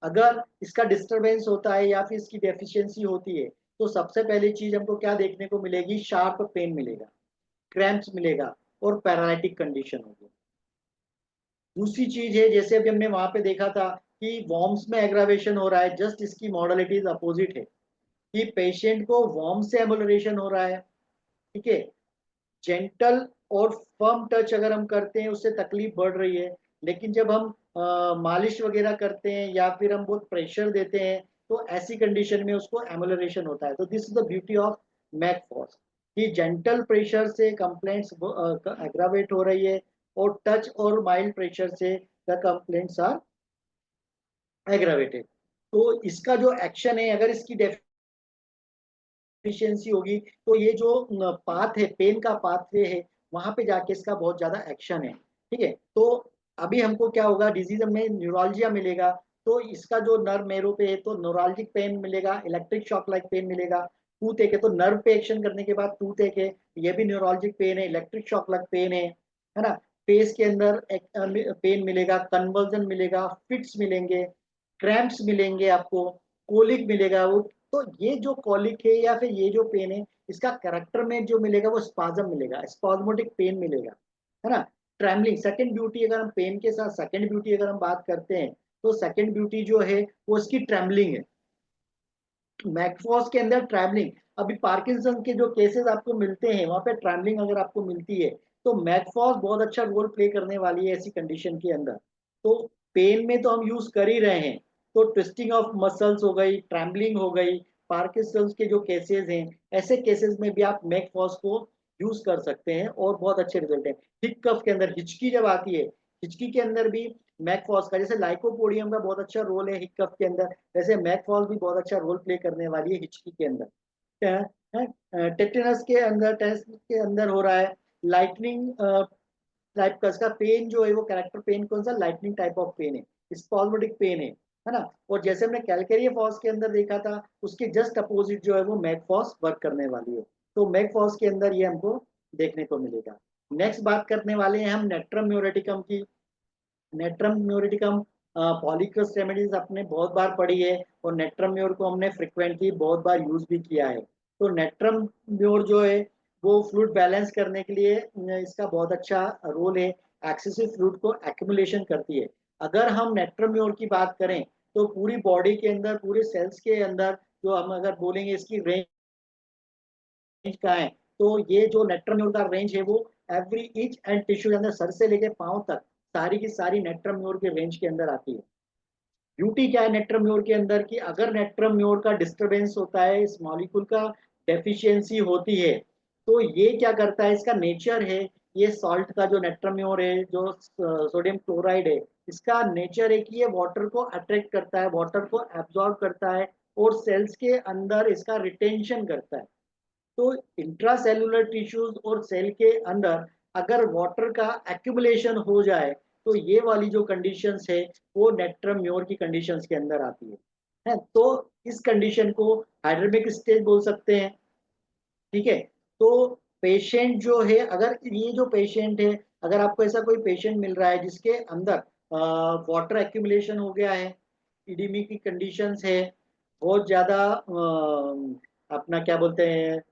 अगर इसका डिस्टरबेंस होता है या फिर इसकी डेफिशिएंसी होती है तो सबसे पहली चीज हमको क्या देखने को मिलेगी, शार्प पेन मिलेगा, क्रैम्प्स मिलेगा और पैरालिटिक कंडीशन होगी। दूसरी चीज है, जैसे अभी हमने वहां पे देखा था कि वॉर्म्स में एग्रावेशन हो रहा है, जस्ट इसकी मॉडलिटीज अपोजिट है कि पेशेंट को वॉर्म से एमुलरेशन हो रहा है। ठीक है, जेंटल और फर्म टच अगर हम करते हैं उससे तकलीफ बढ़ रही है, लेकिन जब हम मालिश वगैरह करते हैं या फिर हम बहुत प्रेशर देते हैं तो ऐसी कंडीशन में उसको एमुलरेशन होता है। तो this is the beauty of mag phos कि जेंटल प्रेशर से कंप्लेंट्स एग्रावेट हो रही है और टच और माइल्ड प्रेशर से द कंप्लेंट्स आर एग्रावेटेड। तो इसका जो एक्शन है, अगर इसकी डेफिशिएंसी होगी तो ये जो पाथ है, पेन का पाथवे है, वहां पे जाके इसका बहुत ज्यादा एक्शन है। ठीक है, तो अभी हमको क्या होगा, डिजीज में न्यूरोलजिया मिलेगा, तो इसका जो नर्व मेरो पे है तो न्यूरोलजिक पेन मिलेगा, इलेक्ट्रिक शॉक लाइक पेन मिलेगा। टूथ एक है तो नर्व पे एक्शन करने के बाद टूथ एक है, ये भी न्यूरोलजिक पेन है, इलेक्ट्रिक शॉक लाइक पेन है ना। फेस के अंदर एक पेन मिलेगा, कन्वर्जन मिलेगा, फिट्स मिलेंगे, क्रैम्प्स मिलेंगे आपको, कोलिक मिलेगा। वो तो ये जो कॉलिक है या फिर ये जो पेन है, इसका करेक्टर में जो मिलेगा वो स्पाज्म मिलेगा, स्पाज्मोटिक पेन मिलेगा, है ना। ट्रैमलिंग सेकंड ब्यूटी, अगर हम पेन के साथ सेकंड ब्यूटी अगर हम बात करते हैं तो सेकंड ब्यूटी जो है वो इसकी ट्रैमलिंग है। मैकफॉस के अंदर ट्रैवलिंग, अभी पार्किंसन के जो केसेस आपको मिलते हैं वहां पे ट्रैवलिंग अगर आपको मिलती है तो मैकफॉस बहुत अच्छा रोल प्ले करने वाली है ऐसी कंडीशन के अंदर। तो पेन में तो हम यूज कर ही रहे हैं, तो ट्विस्टिंग ऑफ मसल्स हो गई, ट्रैम्बलिंग हो गई, पार्किंसंस के जो केसेस हैं, ऐसे केसेस में भी आप मैकफॉस को यूज कर सकते हैं और बहुत अच्छे रिजल्ट है। हिप कफ के अंदर हिचकी जब आती है, हिचकी के अंदर भी मैकफॉस का, जैसे लाइकोपोडियम का बहुत अच्छा रोल है हिप कफ के अंदर, वैसे मैकफॉस भी बहुत अच्छा रोल प्ले करने वाली है हिचकी के अंदर। टेटेनस के अंदर, टेस्ट के अंदर हो रहा है लाइटनिंग टाइप का, इसका पेन जो है वो कैरेक्टर पेन कौन सा, लाइटनिंग टाइप ऑफ पेन है, स्पॉल्मोटिक पेन है ना। और जैसे हमने कैलकेरिया फॉस के अंदर देखा था, उसके जस्ट अपोजिट जो है वो मैकफॉस वर्क करने वाली है। तो मैकफॉस के अंदर ये हमको देखने को मिलेगा। नेक्स्ट बात करने वाले हैं हम नेट्रम म्यूरेटिकम की। नेट्रम म्यूरेटिकम पॉलीक्रस रेमेडीज आपने बहुत बार पढ़ी है और नेट्रम म्योर को हमने फ्रिक्वेंटली बहुत बार यूज भी किया है। तो नेट्रम म्योर जो है वो फ्लूइड बैलेंस करने के लिए इसका बहुत अच्छा रोल है, एक्सेसिव फ्लूइड को एक्यूमुलेशन करती है। अगर हम नेट्रम म्योर की बात करें तो पूरी बॉडी के अंदर, पूरे सेल्स के अंदर जो हम अगर बोलेंगे इसकी रेंज का है, तो ये जो नेट्रम्योर का रेंज है वो एवरी ईच एंड टिश्यू के अंदर, सर से लेके पांव तक सारी की सारी नेट्रम्योर के रेंज के अंदर आती है। ब्यूटी क्या है नेट्रम्योर के अंदर कि अगर नेट्रम्योर का डिस्टरबेंस होता है, इस मॉलिक्यूल का डेफिशिएंसी होती है, तो ये क्या करता है, इसका नेचर है, ये सॉल्ट का जो नेट्रम्योर है, जो सोडियम क्लोराइड है, इसका नेचर है कि ये वाटर को अट्रैक्ट करता है, वाटर को एब्जॉर्ब करता है और सेल्स के अंदर इसका रिटेंशन करता है। तो इंट्रासेल्युलर टिश्यूज और सेल के अंदर अगर वाटर का एक्यूमुलेशन हो जाए तो ये वाली जो कंडीशंस है वो नेट्रम म्योर की कंडीशंस के अंदर आती है। तो इस कंडीशन को हाइड्रोमिक स्टेज बोल सकते हैं। ठीक है, तो पेशेंट जो है, अगर ये जो पेशेंट है, अगर आपको ऐसा कोई पेशेंट मिल रहा है जिसके अंदर वाटर एक्यूमुलेशन हो गया है, इडीमी की कंडीशंस है, बहुत ज्यादा अपना क्या बोलते हैं,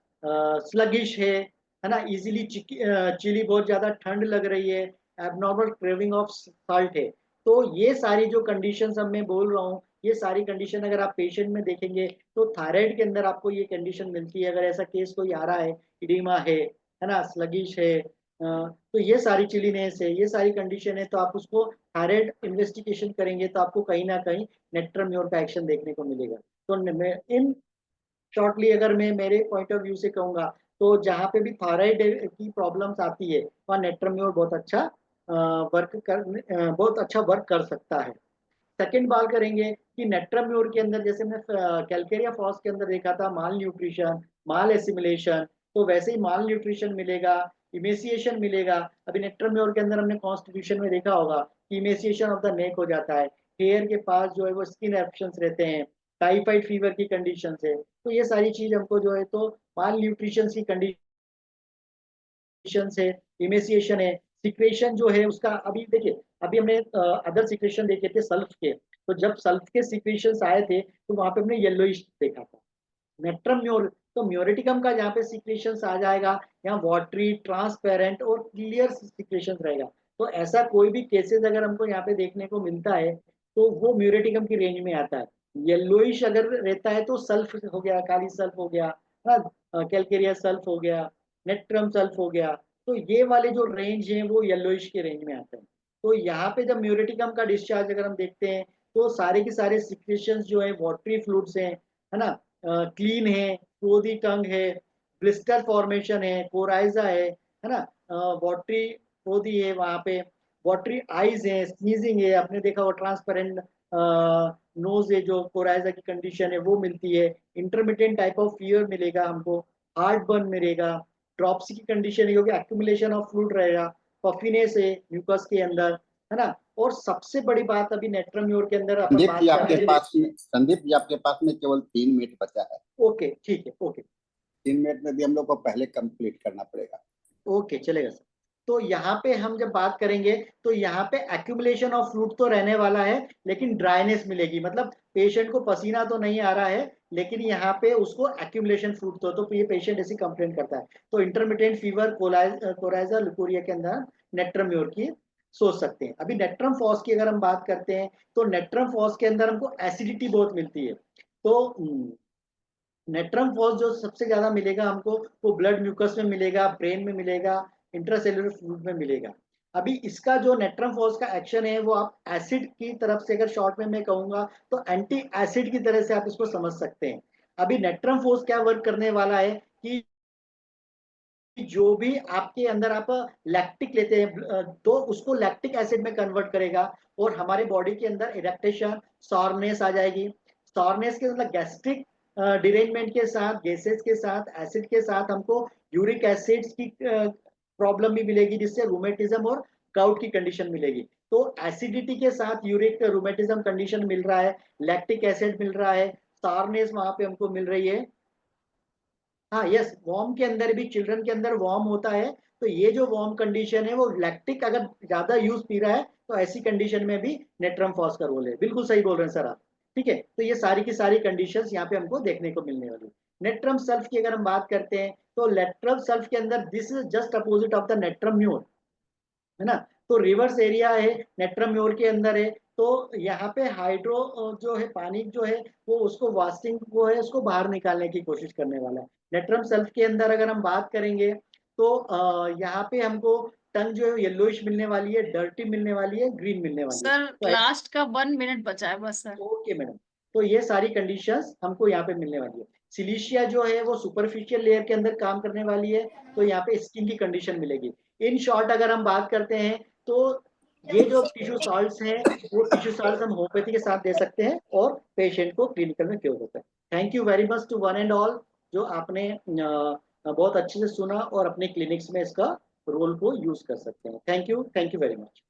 स्लगिश है ना, इजीली चिली, बहुत ज्यादा ठंड लग रही है, एबनॉर्मल क्रेविंग ऑफ सॉल्ट है, तो ये सारी जो कंडीशंस अब मैं बोल रहा हूँ, ये सारी कंडीशन अगर आप पेशेंट में देखेंगे तो थायराइड के अंदर आपको ये कंडीशन मिलती है। अगर ऐसा केस कोई आ रहा है, इडीमा है ना, स्लगिश है, तो ये सारी चिलीनेस है, ये सारी कंडीशन है, तो आप उसको थायराइड इन्वेस्टिगेशन करेंगे तो आपको कहीं ना कहीं नेट्रम्योर का एक्शन देखने को मिलेगा। तो इन शॉर्टली अगर मैं मेरे पॉइंट ऑफ व्यू से कहूंगा तो जहाँ पे भी थायराइड की प्रॉब्लम्स आती है वहाँ नेट्रम्योर बहुत अच्छा बहुत अच्छा वर्क कर सकता है। सेकंड बात करेंगे कि नेट्रम्योर के अंदर, जैसे हमने कैलकेरिया फॉस के अंदर देखा था माल न्यूट्रिशन, माल एसिमिलेशन, तो वैसे ही माल न्यूट्रिशन मिलेगा, इमेसिएशन मिलेगा। अभी नेट्रम्योर के अंदर हमने कॉन्स्टिट्यूशन में देखा होगा कि इमेसिएशन ऑफ द नेक हो जाता है, हेयर के पास जो है वो स्किन एरप्शंस रहते हैं, टाइफाइड फीवर की कंडीशन है, तो ये सारी चीज हमको जो है तो माल न्यूट्रिशन की कंडीशन है, इमेसिएशन है, सिक्रेशन जो है उसका, अभी देखिए अभी हमने अदर सिक्रेशन देखे थे सल्फ के, तो जब सल्फ के सिक्रेशन आए थे तो वहां पे हमने येलोइश देखा था। नेट्रम म्योर, तो म्योरेटिकम का जहाँ पे सिक्रेशन आ जाएगा, यहाँ वाटरी, ट्रांसपेरेंट और क्लियर सिक्रेशन रहेगा। तो ऐसा कोई भी केसेस अगर हमको यहाँ पे देखने को मिलता है तो वो म्योरेटिकम की रेंज में आता है। येलोइश अगर रहता है तो सल्फ हो गया, काली सल्फ हो गया, कैलकेरिया सल्फ हो गया, नेट्रम सल्फ हो गया, तो ये वाले जो रेंज है वो येलोइश के रेंज में आते हैं। तो यहाँ पे जब म्यूरेटिकम का डिस्चार्ज अगर हम देखते हैं तो सारे के सारे सिक्रेशंस जो है वाटरी फ्लूइड्स हैं, है ना, क्लीन है, फ्लोदी टंग है, ब्लिस्टर फॉर्मेशन है, कोराइजा है ना, वाटरी पोदी है वहां पे, वाटरी आईज है, स्नीजिंग है, आपने देखा वो ट्रांसपेरेंट नोज है, जो कोराइजा की कंडीशन है वो मिलती है, इंटरमिटेंट टाइप ऑफ फीवर मिलेगा हमको, हार्ट बर्न मिलेगा, ड्रॉप्सी की कंडीशन है क्योंकि एक्यूमुलेशन ऑफ फ्लूइड रहेगा, पफिनेस है म्यूकस के अंदर, है ना। और सबसे बड़ी बात अभी नेट्रम्योर के अंदर अपन बात करेंगे। संदीप जी आपके पास में केवल 3 मिनट बचा है। ओके ठीक है, ओके 3 मिनट में भी हम लोग को पहले कंप्लीट करना पड़ेगा। ओके चलेगा सर। तो यहाँ पे हम जब बात करेंगे तो यहाँ पे एक्यूमुलेशन ऑफ फ्लूइड तो रहने वाला है, लेकिन ड्राइनेस मिलेगी, मतलब पेशेंट को पसीना तो नहीं आ रहा है, लेकिन यहाँ पे उसको एक्यूमुलेशन फ्लूइड तो ये पेशेंट ऐसी कंप्लेन करता है। तो इंटरमिटेंट फीवर, कोराइजा, लुकोरिया के अंदर नेट्रम्योर की सोच सकते हैं। अभी नेट्रम फॉस की अगर हम बात करते हैं तो नेट्रम फॉस के अंदर हमको एसिडिटी बहुत मिलती है। तो नेट्रम फॉस जो सबसे ज्यादा मिलेगा हमको वो ब्लड म्यूकस में मिलेगा, ब्रेन में मिलेगा, इंट्रासेल्युलर फ्लूइड में मिलेगा। अभी इसका जो नेट्रम फॉस का एक्शन है वो आप एसिड की तरफ से, अगर शॉर्ट में मैं कहूंगा तो एंटी एसिड की तरह से आप इसको समझ सकते हैं। अभी नेट्रम फॉस क्या वर्क करने वाला है कि जो भी आपके अंदर आप लैक्टिक लेते हैं तो उसको लैक्टिक एसिड में कन्वर्ट करेगा, और हमारे बॉडी के अंदर इरेक्टेशन, सॉरनेस आ जाएगी। सॉरनेस के मतलब गैस्ट्रिक डिरेंजमेंट के साथ, गैसेस के साथ, एसिड के साथ हमको यूरिक एसिड्स की प्रॉब्लम भी मिलेगी, जिससे रूमेटिज्म और गाउट की कंडीशन मिलेगी। तो एसिडिटी के साथ यूरिक रूमेटिज्म कंडीशन मिल रहा है, लैक्टिक एसिड मिल रहा है, सॉरनेस वहां पे हमको मिल रही है। हाँ यस, वॉर्म के अंदर भी, चिल्ड्रन के अंदर वॉर्म होता है, तो ये जो वॉर्म कंडीशन है वो लैक्टिक अगर ज्यादा यूज पी रहा है तो ऐसी कंडीशन में भी नेट्रम फॉस का रोल है। बिल्कुल सही बोल रहे हैं सर आप। ठीक है, तो ये सारी की सारी कंडीशंस यहाँ पे हमको देखने को मिलने वाली। नेट्रम सल्फ की अगर हम बात करते हैं तो नेट्रम सल्फ के अंदर this is just opposite of the natrum more, है ना। तो रिवर्स एरिया है नेट्रम म्योर के अंदर है। तो यहाँ पे हाइड्रो जो है पानी जो है वो उसको वास्टिंग वो है उसको बाहर निकालने की कोशिश करने वाला है। नेट्रम सल्फ के अंदर अगर हम बात करेंगे तो यहाँ पे हमको टंग जो है येलोइश मिलने वाली है, डर्टी मिलने वाली है, ग्रीन मिलने वाली है। सर तो लास्ट का 1 मिनट बचा है बस सर। ओके मैडम, तो ये सारी कंडीशंस हमको यहाँ पे मिलने वाली है। सिलिशिया जो है वो सुपरफिशियल लेयर के अंदर काम करने वाली है, तो यहाँ पे स्किन की कंडीशन मिलेगी। इन शॉर्ट अगर हम बात करते हैं तो ये जो टिश्यू सॉल्ट्स हैं वो टिश्यू सॉल्ट्स हम होम्योपैथी के साथ दे सकते हैं और पेशेंट को क्लिनिकल में क्योर होता है। Thank you very much to one and all, जो आपने बहुत अच्छे से सुना और अपने क्लिनिक्स में इसका रोल को यूज कर सकते हैं। Thank you very much.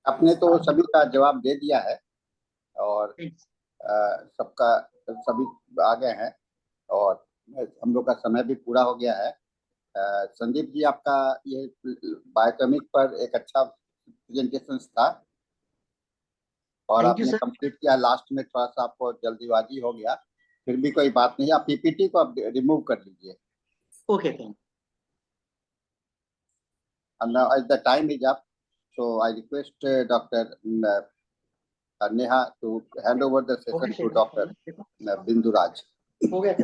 आपने तो सभी का जवाब दे दिया है और सबका सभी आ गए हैं और हम लोग का समय भी पूरा हो गया है। संदीप जी आपका ये बायोकेमिक पर एक अच्छा प्रेजेंटेशन था और थैंक यू आपने सर। कंप्लीट किया। लास्ट में थोड़ा सा आपको जल्दीबाजी हो गया, फिर भी कोई बात नहीं, आप पीपीटी को आप रिमूव कर लीजिए। Okay thank And now as the time is up, so I request Dr. Neha to hand over the session to Dr. Bindu Raj. हो गया।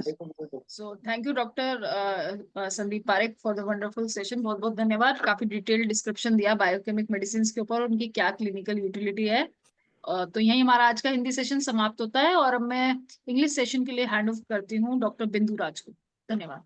So thank you doctor Sandeep Parekh for the wonderful session. बहुत बहुत धन्यवाद। काफी detailed description दिया biochemic medicine के ऊपर और उनकी क्या क्लिनिकल यूटिलिटी है। तो यही हमारा आज का हिंदी सेशन समाप्त होता है और अब मैं इंग्लिश सेशन के लिए हैंड ऑफ करती हूँ डॉक्टर बिंदु राज को। धन्यवाद।